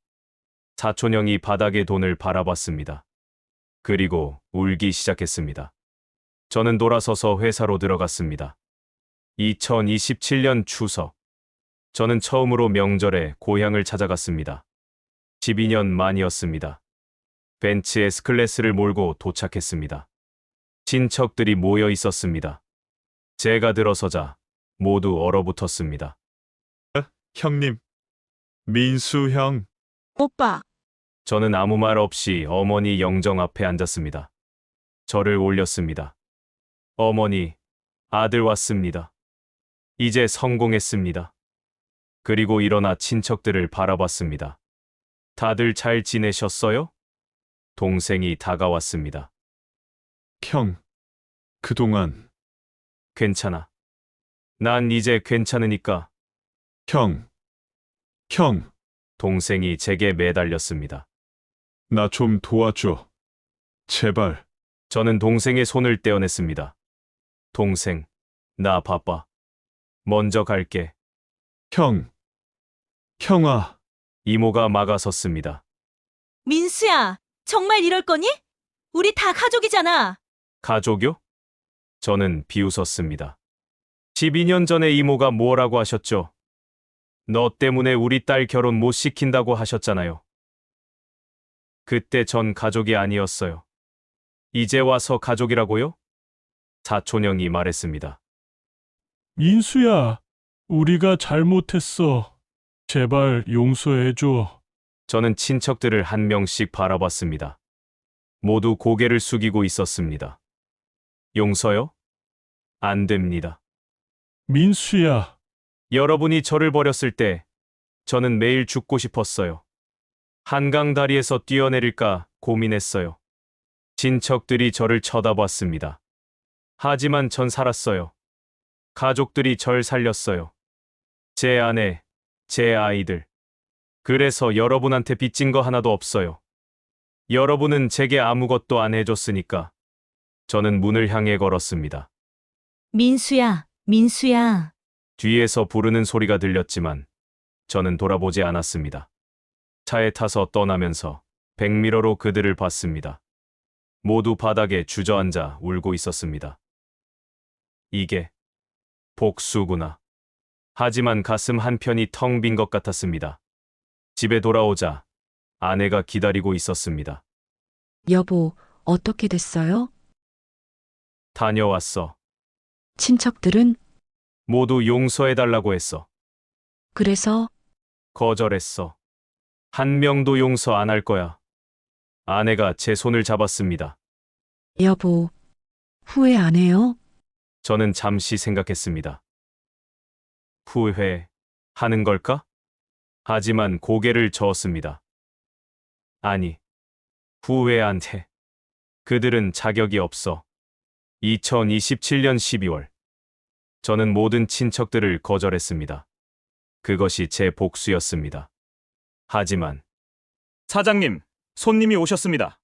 사촌형이 바닥의 돈을 바라봤습니다. 그리고 울기 시작했습니다. 저는 돌아서서 회사로 들어갔습니다. 2027년 추석. 저는 처음으로 명절에 고향을 찾아갔습니다. 12년 만이었습니다. 벤츠 S클래스를 몰고 도착했습니다. 친척들이 모여 있었습니다. 제가 들어서자 모두 얼어붙었습니다. 형님, 민수 형. 오빠, 저는 아무 말 없이 어머니 영정 앞에 앉았습니다. 저를 올렸습니다. 어머니, 아들 왔습니다. 이제 성공했습니다. 그리고 일어나 친척들을 바라봤습니다. 다들 잘 지내셨어요? 동생이 다가왔습니다. 형, 그동안. 괜찮아. 난 이제 괜찮으니까. 형. 동생이 제게 매달렸습니다. 나 좀 도와줘. 제발. 저는 동생의 손을 떼어냈습니다. 동생, 나 바빠. 먼저 갈게. 형아. 이모가 막아섰습니다. 민수야, 정말 이럴 거니? 우리 다 가족이잖아. 가족요? 저는 비웃었습니다. 12년 전에 이모가 뭐라고 하셨죠? 너 때문에 우리 딸 결혼 못 시킨다고 하셨잖아요. 그때 전 가족이 아니었어요. 이제 와서 가족이라고요? 사촌형이 말했습니다. 민수야, 우리가 잘못했어. 제발 용서해줘. 저는 친척들을 한 명씩 바라봤습니다. 모두 고개를 숙이고 있었습니다. 용서요? 안 됩니다. 민수야. 여러분이 저를 버렸을 때 저는 매일 죽고 싶었어요. 한강 다리에서 뛰어내릴까 고민했어요. 친척들이 저를 쳐다봤습니다. 하지만 전 살았어요. 가족들이 절 살렸어요. 제 아내, 제 아이들. 그래서 여러분한테 빚진 거 하나도 없어요. 여러분은 제게 아무것도 안 해줬으니까. 저는 문을 향해 걸었습니다. 민수야. 뒤에서 부르는 소리가 들렸지만 저는 돌아보지 않았습니다. 차에 타서 떠나면서 백미러로 그들을 봤습니다. 모두 바닥에 주저앉아 울고 있었습니다. 이게 복수구나. 하지만 가슴 한편이 텅 빈 것 같았습니다. 집에 돌아오자 아내가 기다리고 있었습니다. 여보, 어떻게 됐어요? 다녀왔어. 친척들은? 모두 용서해달라고 했어. 그래서? 거절했어. 한 명도 용서 안 할 거야. 아내가 제 손을 잡았습니다. 여보, 후회 안 해요? 저는 잠시 생각했습니다. 후회하는 걸까? 하지만 고개를 저었습니다. 아니, 후회 안 해. 그들은 자격이 없어. 2027년 12월. 저는 모든 친척들을 거절했습니다. 그것이 제 복수였습니다. 하지만 사장님, 손님이 오셨습니다.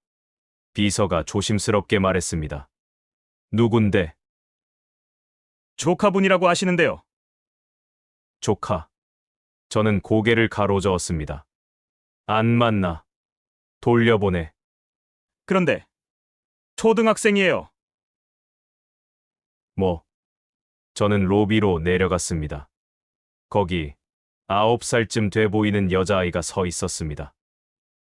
비서가 조심스럽게 말했습니다. 누군데? 조카분이라고 하시는데요. 조카. 저는 고개를 가로저었습니다. 안 만나. 돌려보내. 그런데 초등학생이에요. 뭐? 저는 로비로 내려갔습니다. 거기 9살쯤 돼 보이는 여자아이가 서 있었습니다.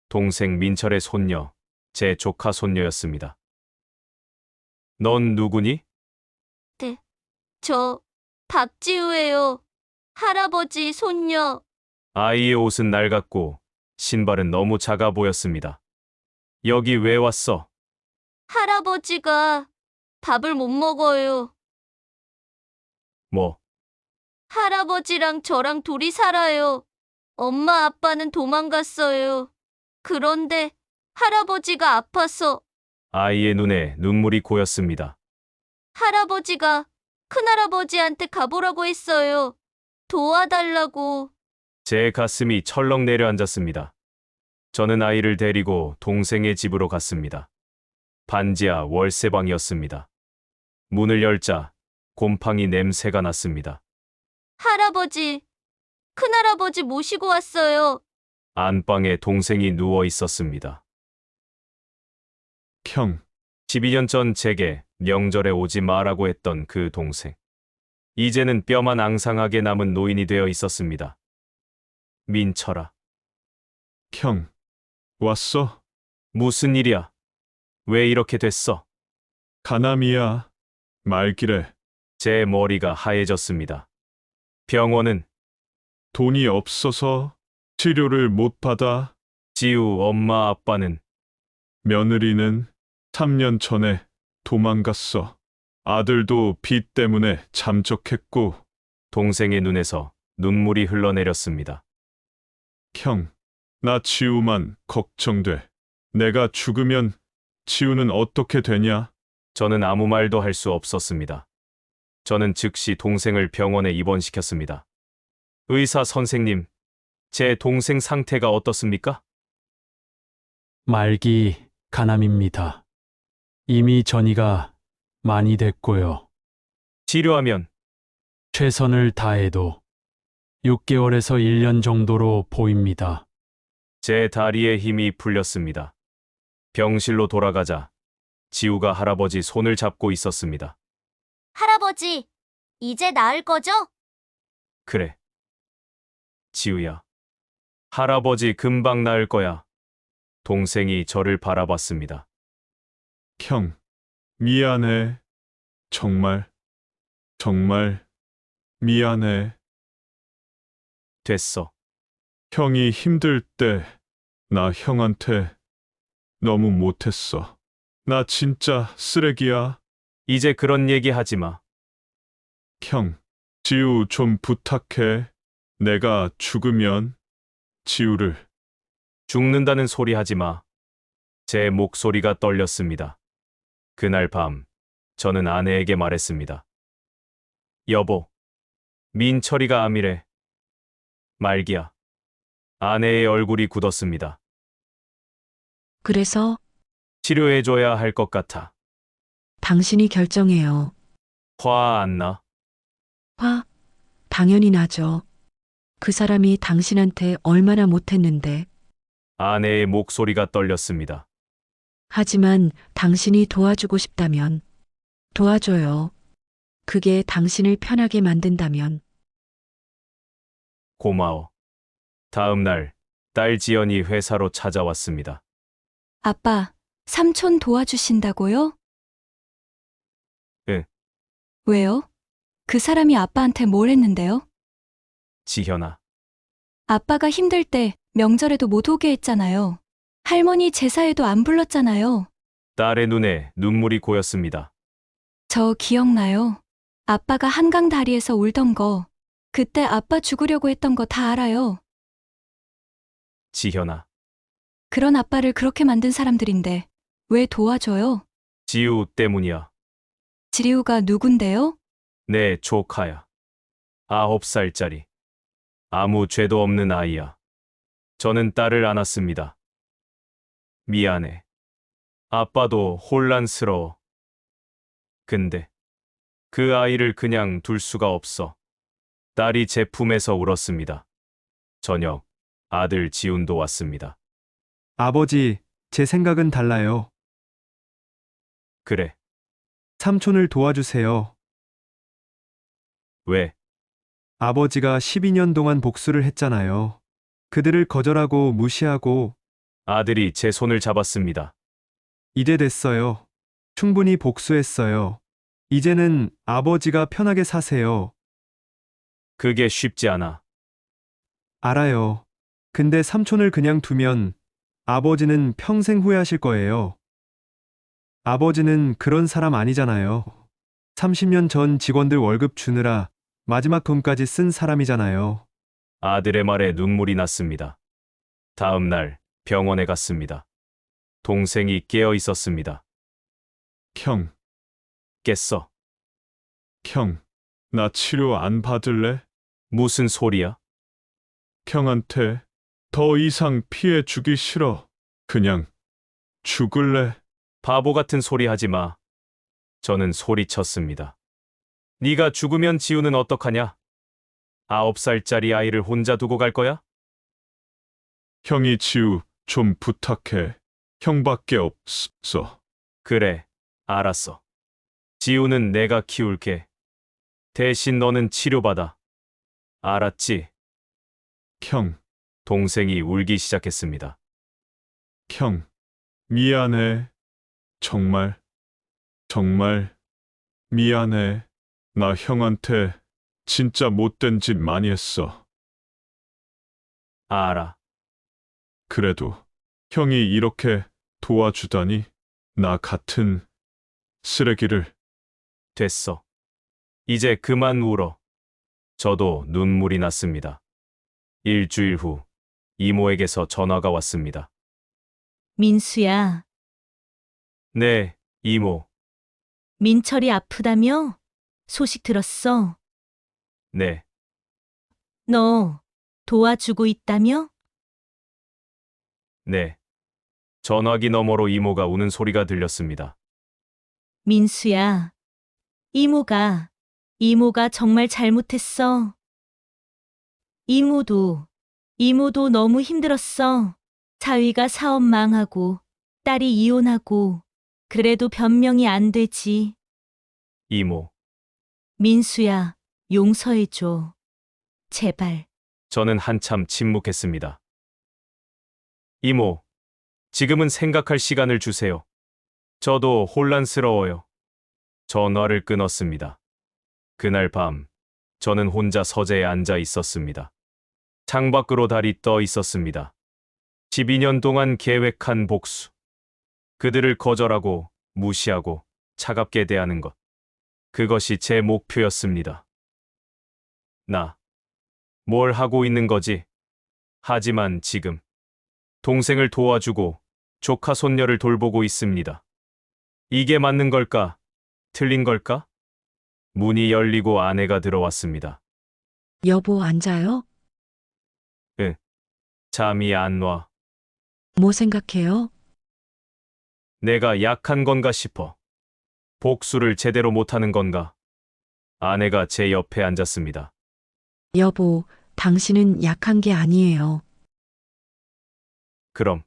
동생 민철의 손녀, 제 조카 손녀였습니다. 넌 누구니? 네, 저 박지우예요. 할아버지 손녀. 아이의 옷은 낡았고 신발은 너무 작아 보였습니다. 여기 왜 왔어? 할아버지가 밥을 못 먹어요. 뭐? 할아버지랑 저랑 둘이 살아요. 엄마 아빠는 도망갔어요. 그런데 할아버지가 아파서 아이의 눈에 눈물이 고였습니다. 할아버지가 큰할아버지한테 가보라고 했어요. 도와달라고. 제 가슴이 철렁 내려앉았습니다. 저는 아이를 데리고 동생의 집으로 갔습니다. 반지하 월세방이었습니다. 문을 열자 곰팡이 냄새가 났습니다. 할아버지, 큰할아버지 모시고 왔어요. 안방에 동생이 누워 있었습니다. 형, 12년 전 제게 명절에 오지 마라고 했던 그 동생. 이제는 뼈만 앙상하게 남은 노인이 되어 있었습니다. 민철아. 형, 왔어? 무슨 일이야? 왜 이렇게 됐어? 가남이야. 말기래. 제 머리가 하얘졌습니다. 병원은? 돈이 없어서 치료를 못 받아. 지우 엄마 아빠는? 며느리는 3년 전에 도망갔어. 아들도 빚 때문에 잠적했고. 동생의 눈에서 눈물이 흘러내렸습니다. 형, 나 지우만 걱정돼. 내가 죽으면 지우는 어떻게 되냐? 저는 아무 말도 할 수 없었습니다. 저는 즉시 동생을 병원에 입원시켰습니다. 의사 선생님, 제 동생 상태가 어떻습니까? 말기 간암입니다. 이미 전이가 많이 됐고요. 치료하면? 최선을 다해도 6개월에서 1년 정도로 보입니다. 제 다리에 힘이 풀렸습니다. 병실로 돌아가자 지우가 할아버지 손을 잡고 있었습니다. 할아버지, 이제 나을 거죠? 그래. 지우야. 할아버지 금방 나을 거야. 동생이 저를 바라봤습니다. 형, 미안해. 정말 미안해. 됐어. 형이 힘들 때 나 형한테 너무 못했어. 나 진짜 쓰레기야. 이제 그런 얘기 하지 마. 형, 지우 좀 부탁해. 내가 죽으면 지우를. 죽는다는 소리 하지 마. 제 목소리가 떨렸습니다. 그날 밤, 저는 아내에게 말했습니다. 여보, 민철이가 암이래. 말기야. 아내의 얼굴이 굳었습니다. 그래서 치료해줘야 할 것 같아. 당신이 결정해요. 화 안 나? 화, 당연히 나죠. 그 사람이 당신한테 얼마나 못했는데. 아내의 목소리가 떨렸습니다. 하지만 당신이 도와주고 싶다면 도와줘요. 그게 당신을 편하게 만든다면. 고마워. 다음 날, 딸 지연이 회사로 찾아왔습니다. 아빠, 삼촌 도와주신다고요? 응. 왜요? 그 사람이 아빠한테 뭘 했는데요? 지현아. 아빠가 힘들 때 명절에도 못 오게 했잖아요. 할머니 제사에도 안 불렀잖아요. 딸의 눈에 눈물이 고였습니다. 저 기억나요. 아빠가 한강 다리에서 울던 거. 그때 아빠 죽으려고 했던 거 다 알아요. 지현아, 그런 아빠를 그렇게 만든 사람들인데 왜 도와줘요? 지우 때문이야. 지리우가 누군데요? 내 조카야. 9살짜리. 아무 죄도 없는 아이야. 저는 딸을 안았습니다. 미안해. 아빠도 혼란스러워. 근데 그 아이를 그냥 둘 수가 없어. 딸이 제 품에서 울었습니다. 저녁, 아들 지훈도 왔습니다. 아버지, 제 생각은 달라요. 그래, 삼촌을 도와주세요. 왜? 아버지가 12년 동안 복수를 했잖아요. 그들을 거절하고 무시하고 아들이 제 손을 잡았습니다. 이제 됐어요. 충분히 복수했어요. 이제는 아버지가 편하게 사세요. 그게 쉽지 않아. 알아요. 근데 삼촌을 그냥 두면 아버지는 평생 후회하실 거예요. 아버지는 그런 사람 아니잖아요. 30년 전 직원들 월급 주느라 마지막 돈까지 쓴 사람이잖아요. 아들의 말에 눈물이 났습니다. 다음 날 병원에 갔습니다. 동생이 깨어 있었습니다. 형, 깼어. 형, 나 치료 안 받을래? 무슨 소리야? 형한테 더 이상 피해 주기 싫어. 그냥 죽을래. 바보 같은 소리 하지 마. 저는 소리쳤습니다. 네가 죽으면 지우는 어떡하냐? 9살짜리 아이를 혼자 두고 갈 거야? 형이 지우 좀 부탁해. 형밖에 없어. 그래, 알았어. 지우는 내가 키울게. 대신 너는 치료받아. 알았지? 형, 동생이 울기 시작했습니다. 형, 미안해. 정말 미안해. 나 형한테 진짜 못된 짓 많이 했어. 알아. 그래도 형이 이렇게 도와주다니 나 같은 쓰레기를. 됐어. 이제 그만 울어. 저도 눈물이 났습니다. 일주일 후 이모에게서 전화가 왔습니다. 민수야, 네, 이모. 민철이 아프다며? 소식 들었어? 네, 너 도와주고 있다며? 네. 전화기 너머로 이모가 우는 소리가 들렸습니다. 민수야, 이모가 정말 잘못했어. 이모도 너무 힘들었어. 자위가 사업 망하고 딸이 이혼하고 그래도 변명이 안 되지. 이모, 민수야, 용서해줘. 제발. 저는 한참 침묵했습니다. 이모, 지금은 생각할 시간을 주세요. 저도 혼란스러워요. 전화를 끊었습니다. 그날 밤, 저는 혼자 서재에 앉아 있었습니다. 창밖으로 달이 떠 있었습니다. 12년 동안 계획한 복수. 그들을 거절하고 무시하고 차갑게 대하는 것. 그것이 제 목표였습니다. 나, 뭘 하고 있는 거지? 하지만 지금, 동생을 도와주고 조카 손녀를 돌보고 있습니다. 이게 맞는 걸까? 틀린 걸까? 문이 열리고 아내가 들어왔습니다. 여보, 앉아요? 잠이 안 와. 뭐 생각해요? 내가 약한 건가 싶어. 복수를 제대로 못하는 건가? 아내가 제 옆에 앉았습니다. 여보, 당신은 약한 게 아니에요. 그럼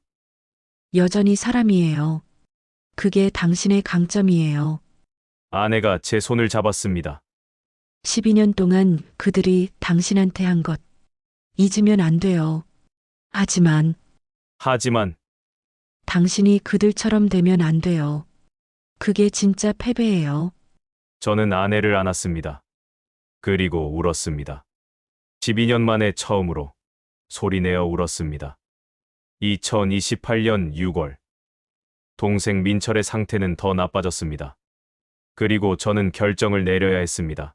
여전히 사람이에요. 그게 당신의 강점이에요. 아내가 제 손을 잡았습니다. 12년 동안 그들이 당신한테 한 것 잊으면 안 돼요. 하지만 당신이 그들처럼 되면 안 돼요. 그게 진짜 패배예요. 저는 아내를 안았습니다. 그리고 울었습니다. 12년 만에 처음으로 소리내어 울었습니다. 2028년 6월. 동생 민철의 상태는 더 나빠졌습니다. 그리고 저는 결정을 내려야 했습니다.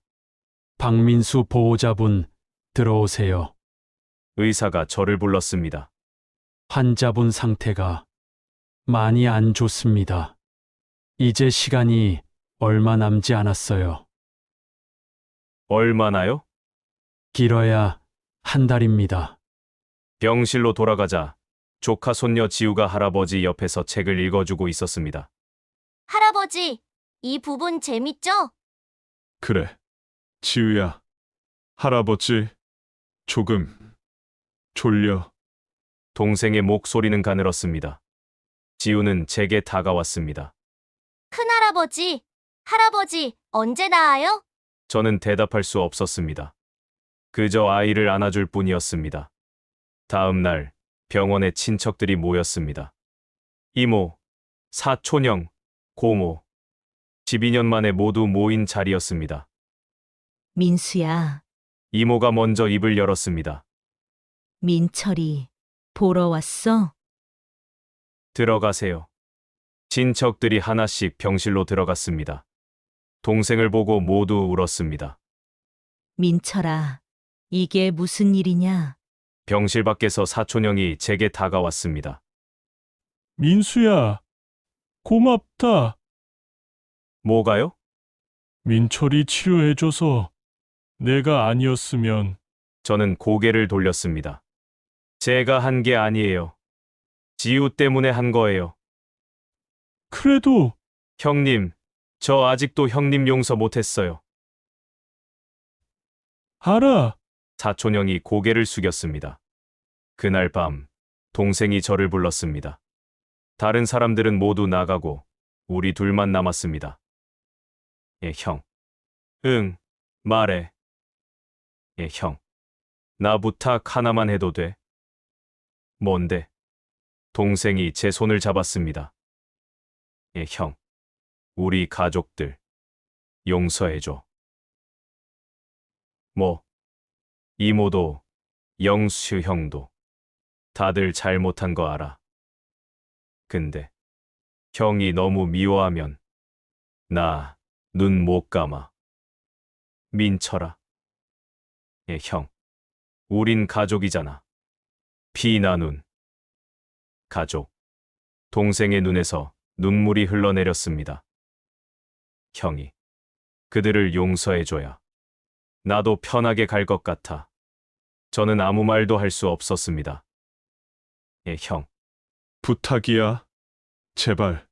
박민수 보호자분, 들어오세요. 의사가 저를 불렀습니다. 환자분 상태가 많이 안 좋습니다. 이제 시간이 얼마 남지 않았어요. 얼마나요? 길어야 한 달입니다. 병실로 돌아가자 조카 손녀 지우가 할아버지 옆에서 책을 읽어주고 있었습니다. 할아버지, 이 부분 재밌죠? 그래. 지우야. 할아버지. 조금 졸려. 동생의 목소리는 가늘었습니다. 지우는 제게 다가왔습니다. 큰할아버지, 할아버지, 언제 나아요? 저는 대답할 수 없었습니다. 그저 아이를 안아줄 뿐이었습니다. 다음 날 병원에 친척들이 모였습니다. 이모, 사촌형, 고모. 12년 만에 모두 모인 자리였습니다. 민수야, 이모가 먼저 입을 열었습니다. 민철이 보러 왔어? 들어가세요. 친척들이 하나씩 병실로 들어갔습니다. 동생을 보고 모두 울었습니다. 민철아, 이게 무슨 일이냐? 병실 밖에서 사촌형이 제게 다가왔습니다. 민수야, 고맙다. 뭐가요? 민철이 치료해줘서 내가 아니었으면. 저는 고개를 돌렸습니다. 제가 한 게 아니에요. 지우 때문에 한 거예요. 그래도 형님, 저 아직도 형님 용서 못했어요. 알아. 사촌형이 고개를 숙였습니다. 그날 밤, 동생이 저를 불렀습니다. 다른 사람들은 모두 나가고 우리 둘만 남았습니다. 예, 형. 응, 말해. 예, 형. 나 부탁 하나만 해도 돼? 뭔데? 동생이 제 손을 잡았습니다. 예, 형. 우리 가족들 용서해줘. 뭐? 이모도, 영수 형도 다들 잘못한 거 알아. 근데 형이 너무 미워하면 나 눈 못 감아. 민철아. 예, 형. 우린 가족이잖아. 피 나눈 가족. 동생의 눈에서 눈물이 흘러내렸습니다. 형이 그들을 용서해줘야 나도 편하게 갈 것 같아. 저는 아무 말도 할 수 없었습니다. 예, 형. 부탁이야. 제발.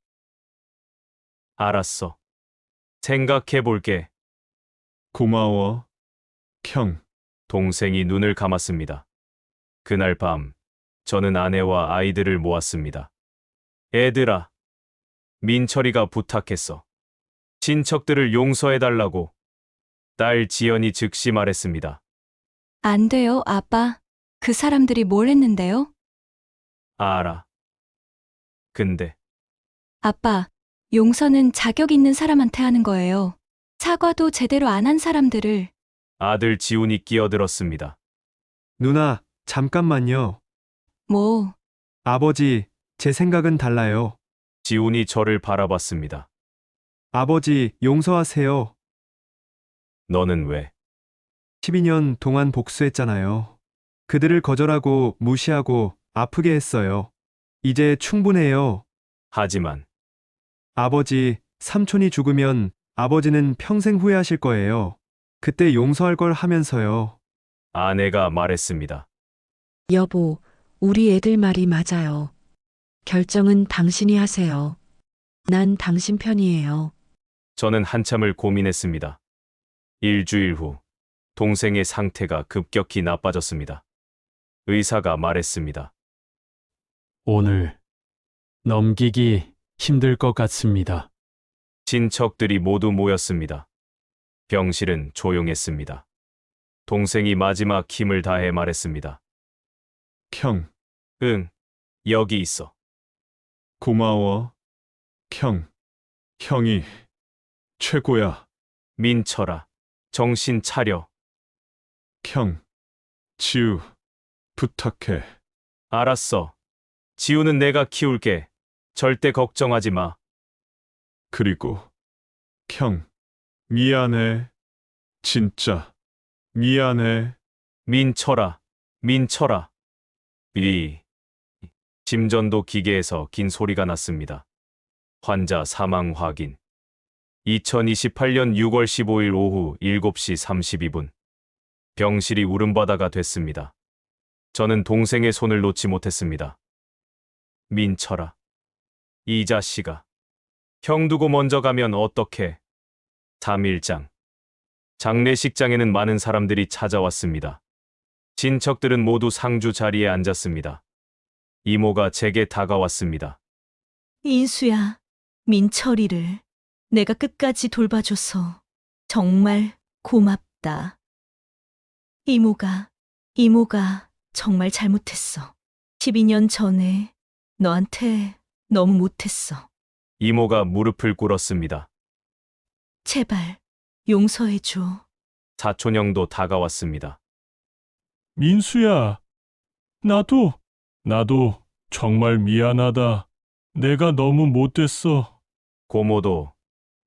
알았어. 생각해 볼게. 고마워. 형. 동생이 눈을 감았습니다. 그날 밤, 저는 아내와 아이들을 모았습니다. 애들아, 민철이가 부탁했어. 친척들을 용서해달라고. 딸 지연이 즉시 말했습니다. 안 돼요, 아빠. 그 사람들이 뭘 했는데요? 알아. 근데 아빠, 용서는 자격 있는 사람한테 하는 거예요. 사과도 제대로 안 한 사람들을. 아들 지훈이 끼어들었습니다. 누나, 잠깐만요. 뭐, 아버지, 제 생각은 달라요. 지훈이 저를 바라봤습니다. 아버지, 용서하세요. 너는 왜? 12년 동안 복수했잖아요. 그들을 거절하고 무시하고 아프게 했어요. 이제 충분해요. 하지만 아버지, 삼촌이 죽으면 아버지는 평생 후회하실 거예요. 그때 용서할 걸 하면서요. 아내가 말했습니다. 여보, 우리 애들 말이 맞아요. 결정은 당신이 하세요. 난 당신 편이에요. 저는 한참을 고민했습니다. 일주일 후, 동생의 상태가 급격히 나빠졌습니다. 의사가 말했습니다. 오늘 넘기기 힘들 것 같습니다. 친척들이 모두 모였습니다. 병실은 조용했습니다. 동생이 마지막 힘을 다해 말했습니다. 형. 응, 여기 있어. 고마워. 형. 형이 최고야. 민철아, 정신 차려. 형. 지우. 부탁해. 알았어. 지우는 내가 키울게. 절대 걱정하지 마. 그리고 형, 미안해. 진짜 미안해. 민철아, 민철아. 심전도 기계에서 긴 소리가 났습니다. 환자 사망 확인. 2028년 6월 15일 오후 7시 32분. 병실이 울음바다가 됐습니다. 저는 동생의 손을 놓지 못했습니다. 민철아, 이 자식아. 형 두고 먼저 가면 어떡해? 3일장. 장례식장에는 많은 사람들이 찾아왔습니다. 친척들은 모두 상주 자리에 앉았습니다. 이모가 제게 다가왔습니다. 인수야, 민철이를 내가 끝까지 돌봐줘서 정말 고맙다. 이모가 정말 잘못했어. 12년 전에 너한테 너무 못했어. 이모가 무릎을 꿇었습니다. 제발 용서해줘. 사촌형도 다가왔습니다. 민수야, 나도 정말 미안하다. 내가 너무 못됐어. 고모도,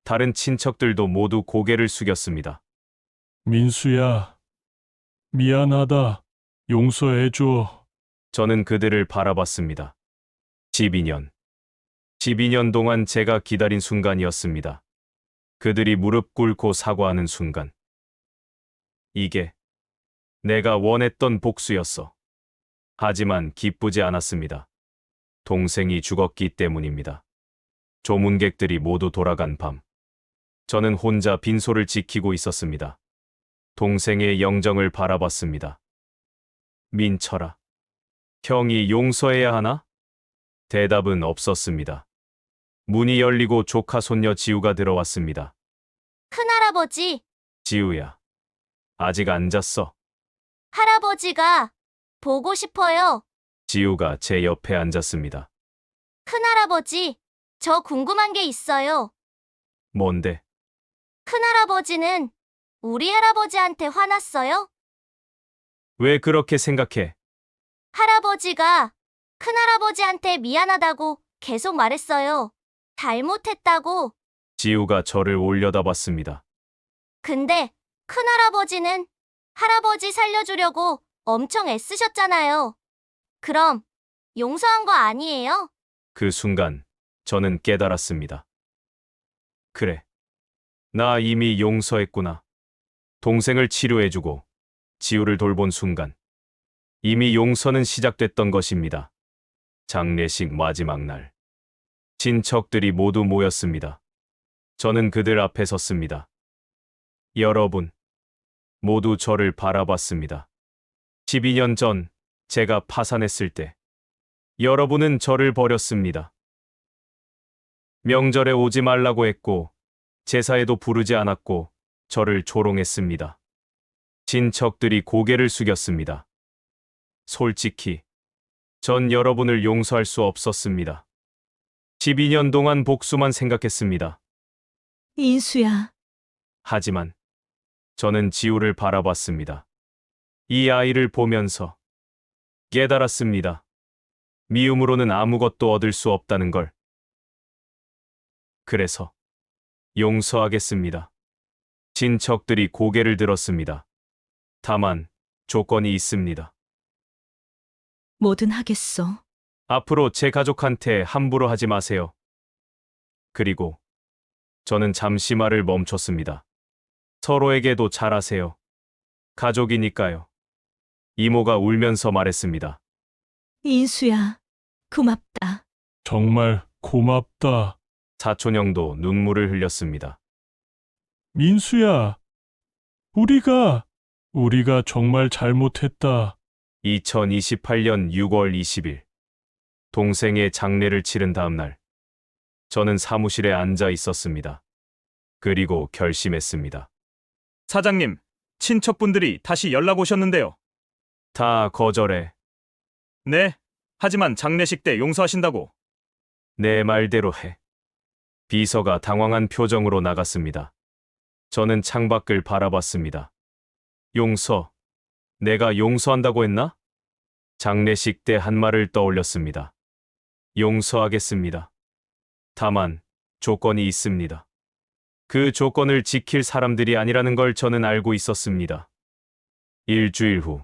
다른 친척들도 모두 고개를 숙였습니다. 민수야, 미안하다. 용서해줘. 저는 그들을 바라봤습니다. 12년 동안 제가 기다린 순간이었습니다. 그들이 무릎 꿇고 사과하는 순간. 이게 내가 원했던 복수였어. 하지만 기쁘지 않았습니다. 동생이 죽었기 때문입니다. 조문객들이 모두 돌아간 밤. 저는 혼자 빈소를 지키고 있었습니다. 동생의 영정을 바라봤습니다. 민철아, 형이 용서해야 하나? 대답은 없었습니다. 문이 열리고 조카 손녀 지우가 들어왔습니다. 큰할아버지, 지우야, 아직 안 잤어. 할아버지가 보고 싶어요. 지우가 제 옆에 앉았습니다. 큰할아버지, 저 궁금한 게 있어요. 뭔데? 큰할아버지는 우리 할아버지한테 화났어요? 왜 그렇게 생각해? 할아버지가 큰할아버지한테 미안하다고 계속 말했어요. 잘못했다고. 지우가 저를 올려다봤습니다. 근데 큰할아버지는 할아버지 살려주려고 엄청 애쓰셨잖아요. 그럼 용서한 거 아니에요? 그 순간 저는 깨달았습니다. 그래, 나 이미 용서했구나. 동생을 치료해주고 지우를 돌본 순간 이미 용서는 시작됐던 것입니다. 장례식 마지막 날. 친척들이 모두 모였습니다. 저는 그들 앞에 섰습니다. 여러분, 모두 저를 바라봤습니다. 12년 전 제가 파산했을 때 여러분은 저를 버렸습니다. 명절에 오지 말라고 했고 제사에도 부르지 않았고 저를 조롱했습니다. 친척들이 고개를 숙였습니다. 솔직히 전 여러분을 용서할 수 없었습니다. 12년 동안 복수만 생각했습니다. 인수야, 하지만 저는 지우를 바라봤습니다. 이 아이를 보면서 깨달았습니다. 미움으로는 아무것도 얻을 수 없다는 걸. 그래서 용서하겠습니다. 친척들이 고개를 들었습니다. 다만 조건이 있습니다. 뭐든 하겠어. 앞으로 제 가족한테 함부로 하지 마세요. 그리고 저는 잠시 말을 멈췄습니다. 서로에게도 잘하세요. 가족이니까요. 이모가 울면서 말했습니다. 인수야, 고맙다. 정말 고맙다. 사촌형도 눈물을 흘렸습니다. 민수야, 우리가 정말 잘못했다. 2028년 6월 20일. 동생의 장례를 치른 다음 날. 저는 사무실에 앉아 있었습니다. 그리고 결심했습니다. 사장님, 친척분들이 다시 연락 오셨는데요. 다 거절해. 네, 하지만 장례식 때 용서하신다고. 내 말대로 해. 비서가 당황한 표정으로 나갔습니다. 저는 창밖을 바라봤습니다. 용서. 내가 용서한다고 했나? 장례식 때 한 말을 떠올렸습니다. 용서하겠습니다. 다만 조건이 있습니다. 그 조건을 지킬 사람들이 아니라는 걸 저는 알고 있었습니다. 일주일 후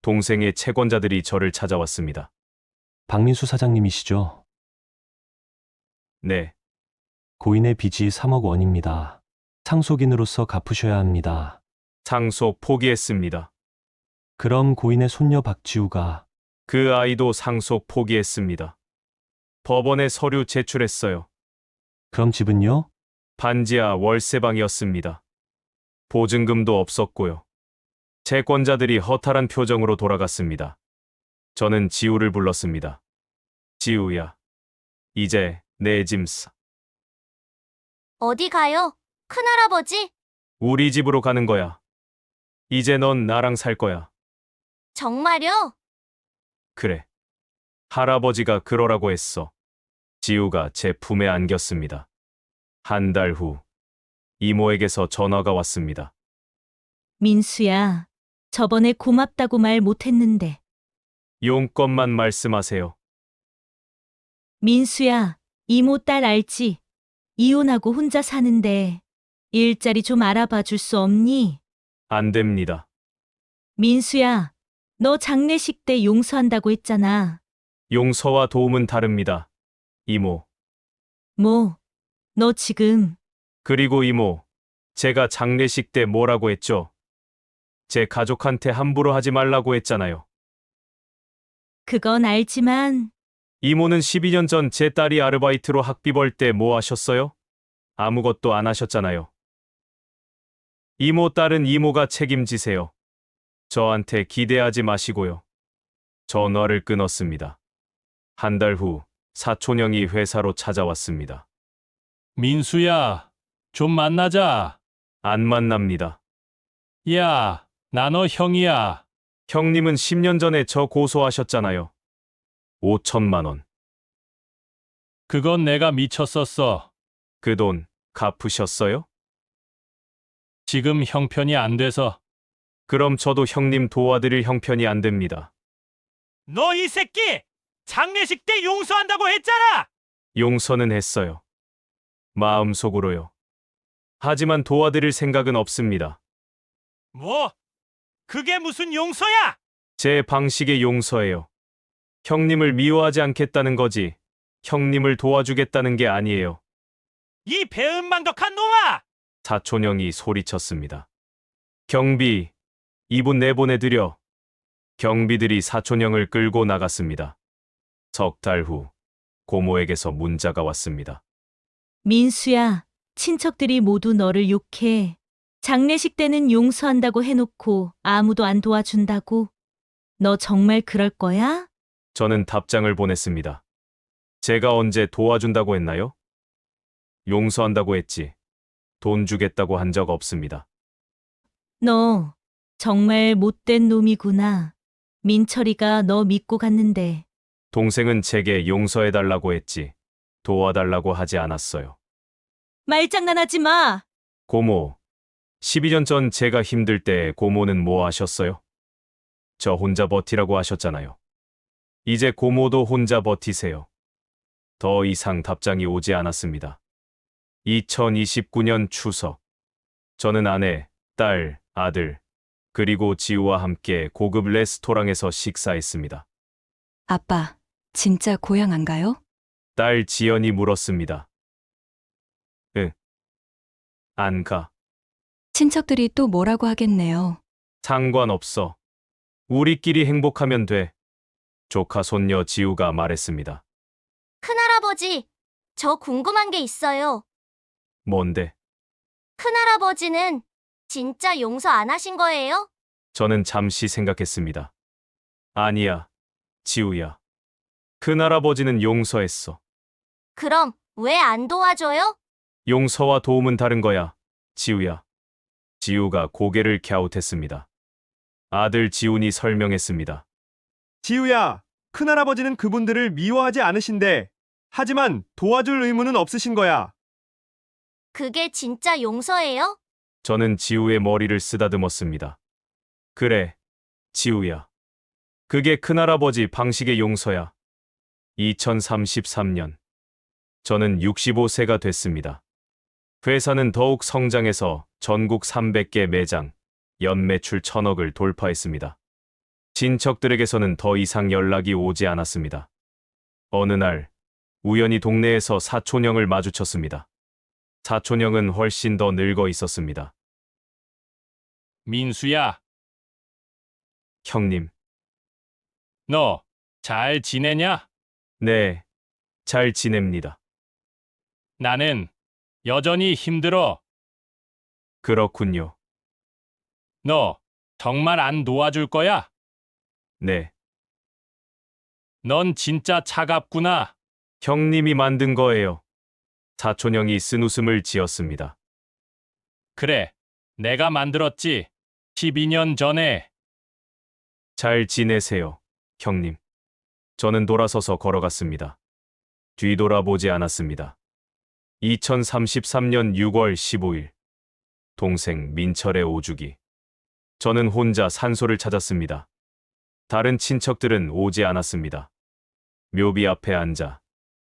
동생의 채권자들이 저를 찾아왔습니다. 박민수 사장님이시죠? 네, 고인의 빚이 3억 원입니다. 상속인으로서 갚으셔야 합니다. 상속 포기했습니다. 그럼 고인의 손녀 박지우가 그 아이도 상속 포기했습니다. 법원에 서류 제출했어요. 그럼 집은요? 반지하 월세방이었습니다. 보증금도 없었고요. 채권자들이 허탈한 표정으로 돌아갔습니다. 저는 지우를 불렀습니다. 지우야, 이제 내 짐 싸. 어디 가요? 큰할아버지? 우리 집으로 가는 거야. 이제 넌 나랑 살 거야. 정말요? 그래. 할아버지가 그러라고 했어. 지우가 제 품에 안겼습니다. 한 달 후 이모에게서 전화가 왔습니다. 민수야, 저번에 고맙다고 말 못했는데. 용건만 말씀하세요. 민수야, 이모 딸 알지? 이혼하고 혼자 사는데 일자리 좀 알아봐 줄 수 없니? 안 됩니다. 민수야, 너 장례식 때 용서한다고 했잖아. 용서와 도움은 다릅니다. 이모. 뭐, 너 지금 그리고 이모, 제가 장례식 때 뭐라고 했죠? 제 가족한테 함부로 하지 말라고 했잖아요. 그건 알지만 이모는 12년 전 제 딸이 아르바이트로 학비 벌 때 뭐 하셨어요? 아무것도 안 하셨잖아요. 이모 딸은 이모가 책임지세요. 저한테 기대하지 마시고요. 전화를 끊었습니다. 한 달 후 사촌형이 회사로 찾아왔습니다. 민수야, 좀 만나자. 안 만납니다. 야, 나 너 형이야. 형님은 10년 전에 저 고소하셨잖아요. 5천만 원. 그건 내가 미쳤었어. 그 돈 갚으셨어요? 지금 형편이 안 돼서. 그럼 저도 형님 도와드릴 형편이 안 됩니다. 너 이 새끼! 장례식 때 용서한다고 했잖아! 용서는 했어요. 마음속으로요. 하지만 도와드릴 생각은 없습니다. 뭐? 그게 무슨 용서야? 제 방식의 용서예요. 형님을 미워하지 않겠다는 거지. 형님을 도와주겠다는 게 아니에요. 이 배은망덕한 놈아! 사촌형이 소리쳤습니다. 경비, 이분 내보내드려. 경비들이 사촌형을 끌고 나갔습니다. 석 달 후 고모에게서 문자가 왔습니다. 민수야, 친척들이 모두 너를 욕해. 장례식 때는 용서한다고 해놓고 아무도 안 도와준다고. 너 정말 그럴 거야? 저는 답장을 보냈습니다. 제가 언제 도와준다고 했나요? 용서한다고 했지. 돈 주겠다고 한 적 없습니다. 너 정말 못된 놈이구나. 민철이가 너 믿고 갔는데. 동생은 제게 용서해달라고 했지. 도와달라고 하지 않았어요. 말장난하지 마. 고모, 12년 전 제가 힘들 때 고모는 뭐 하셨어요? 저 혼자 버티라고 하셨잖아요. 이제 고모도 혼자 버티세요. 더 이상 답장이 오지 않았습니다. 2029년 추석. 저는 아내, 딸, 아들, 그리고 지우와 함께 고급 레스토랑에서 식사했습니다. 아빠, 진짜 고향 안 가요? 딸 지연이 물었습니다. 안 가. 친척들이 또 뭐라고 하겠네요. 상관없어. 우리끼리 행복하면 돼. 조카 손녀 지우가 말했습니다. 큰할아버지, 저 궁금한 게 있어요. 뭔데? 큰할아버지는 진짜 용서 안 하신 거예요? 저는 잠시 생각했습니다. 아니야, 지우야. 큰할아버지는 용서했어. 그럼 왜 안 도와줘요? 용서와 도움은 다른 거야, 지우야. 지우가 고개를 갸웃했습니다. 아들 지훈이 설명했습니다. 지우야, 큰할아버지는 그분들을 미워하지 않으신데, 하지만 도와줄 의무는 없으신 거야. 그게 진짜 용서예요? 저는 지우의 머리를 쓰다듬었습니다. 그래, 지우야. 그게 큰할아버지 방식의 용서야. 2033년. 저는 65세가 됐습니다. 회사는 더욱 성장해서 전국 300개 매장, 연매출 1000억을 돌파했습니다. 친척들에게서는 더 이상 연락이 오지 않았습니다. 어느 날 우연히 동네에서 사촌형을 마주쳤습니다. 사촌형은 훨씬 더 늙어 있었습니다. 민수야, 형님. 너 잘 지내냐? 네, 잘 지냅니다. 나는 여전히 힘들어. 그렇군요. 너 정말 안 도와줄 거야? 네, 넌 진짜 차갑구나. 형님이 만든 거예요. 사촌형이 쓴웃음을 지었습니다. 그래, 내가 만들었지. 12년 전에. 잘 지내세요, 형님. 저는 돌아서서 걸어갔습니다. 뒤돌아보지 않았습니다. 2033년 6월 15일. 동생 민철의 오주기. 저는 혼자 산소를 찾았습니다. 다른 친척들은 오지 않았습니다. 묘비 앞에 앉아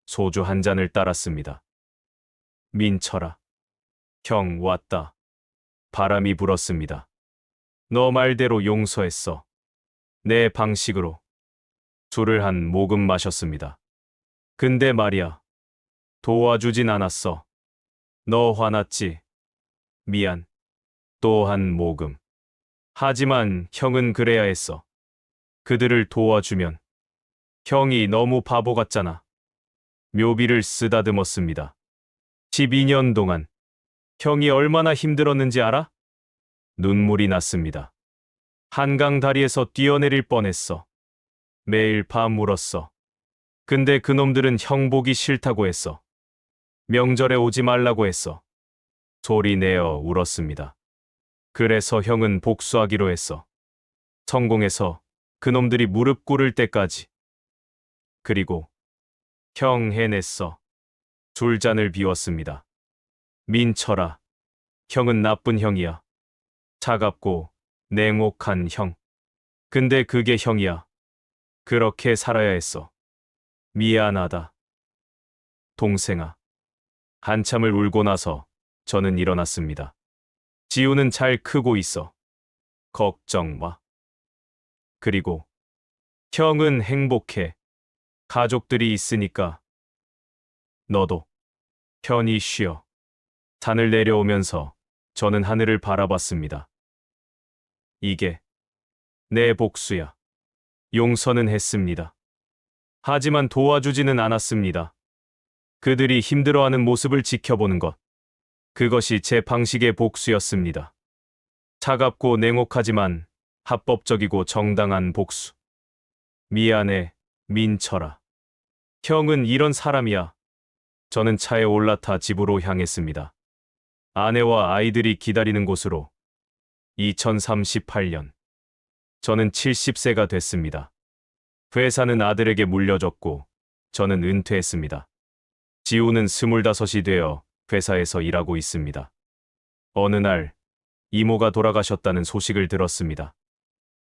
소주 한 잔을 따랐습니다. 민철아, 형 왔다. 바람이 불었습니다. 너 말대로 용서했어. 내 방식으로. 술을 한 모금 마셨습니다. 근데 말이야, 도와주진 않았어. 너 화났지? 미안. 또 한 모금. 하지만 형은 그래야 했어. 그들을 도와주면 형이 너무 바보 같잖아. 묘비를 쓰다듬었습니다. 12년 동안 형이 얼마나 힘들었는지 알아? 눈물이 났습니다. 한강 다리에서 뛰어내릴 뻔했어. 매일 밤 울었어. 근데 그놈들은 형 보기 싫다고 했어. 명절에 오지 말라고 했어. 소리 내어 울었습니다. 그래서 형은 복수하기로 했어. 성공해서 그놈들이 무릎 꿇을 때까지. 그리고 형 해냈어. 술잔을 비웠습니다. 민철아, 형은 나쁜 형이야. 차갑고 냉혹한 형. 근데 그게 형이야. 그렇게 살아야 했어. 미안하다. 동생아. 한참을 울고 나서 저는 일어났습니다. 지우는 잘 크고 있어. 걱정 마. 그리고 형은 행복해. 가족들이 있으니까. 너도 편히 쉬어. 산을 내려오면서 저는 하늘을 바라봤습니다. 이게 내 복수야. 용서는 했습니다. 하지만 도와주지는 않았습니다. 그들이 힘들어하는 모습을 지켜보는 것. 그것이 제 방식의 복수였습니다. 차갑고 냉혹하지만 합법적이고 정당한 복수. 미안해, 민철아. 형은 이런 사람이야. 저는 차에 올라타 집으로 향했습니다. 아내와 아이들이 기다리는 곳으로. 2038년. 저는 70세가 됐습니다. 회사는 아들에게 물려줬고 저는 은퇴했습니다. 지우는 25이 되어 회사에서 일하고 있습니다. 어느 날 이모가 돌아가셨다는 소식을 들었습니다.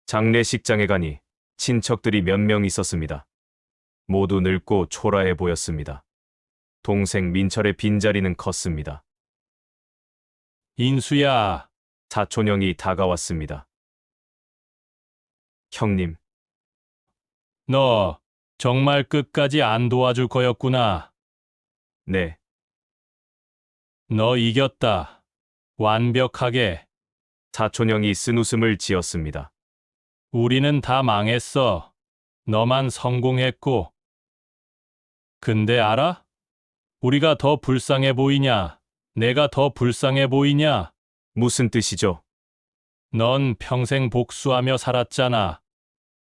장례식장에 가니 친척들이 몇 명 있었습니다. 모두 늙고 초라해 보였습니다. 동생 민철의 빈자리는 컸습니다. 인수야. 사촌형이 다가왔습니다. 형님. 너 정말 끝까지 안 도와줄 거였구나. 네. 너 이겼다. 완벽하게. 사촌형이 쓴웃음을 지었습니다. 우리는 다 망했어. 너만 성공했고. 근데 알아? 우리가 더 불쌍해 보이냐? 내가 더 불쌍해 보이냐? 무슨 뜻이죠? 넌 평생 복수하며 살았잖아.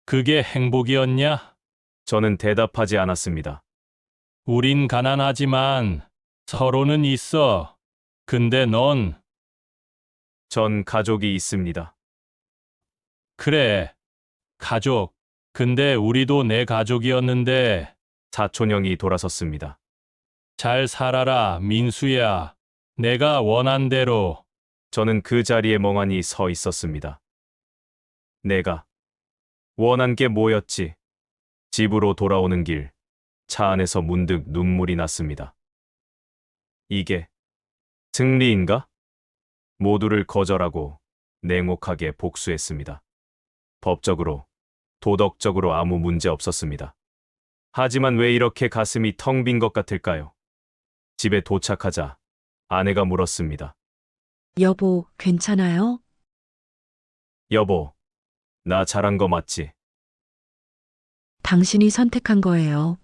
그게 행복이었냐? 저는 대답하지 않았습니다. 우린 가난하지만 서로는 있어. 근데 넌... 전 가족이 있습니다. 그래, 가족. 근데 우리도 내 가족이었는데. 사촌형이 돌아섰습니다. 잘 살아라, 민수야. 내가 원한 대로. 저는 그 자리에 멍하니 서 있었습니다. 내가 원한 게 뭐였지? 집으로 돌아오는 길, 차 안에서 문득 눈물이 났습니다. 이게 승리인가? 모두를 거절하고 냉혹하게 복수했습니다. 법적으로, 도덕적으로 아무 문제 없었습니다. 하지만 왜 이렇게 가슴이 텅 빈 것 같을까요? 집에 도착하자 아내가 물었습니다. 여보, 괜찮아요? 여보, 나 잘한 거 맞지? 당신이 선택한 거예요.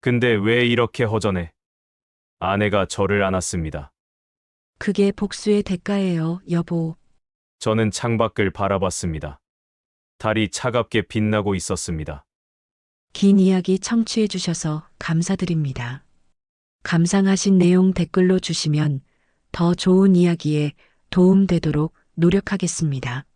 근데 왜 이렇게 허전해? 아내가 저를 안았습니다. 그게 복수의 대가예요, 여보. 저는 창밖을 바라봤습니다. 달이 차갑게 빛나고 있었습니다. 긴 이야기 청취해 주셔서 감사드립니다. 감상하신 내용 댓글로 주시면 더 좋은 이야기에 도움되도록 노력하겠습니다.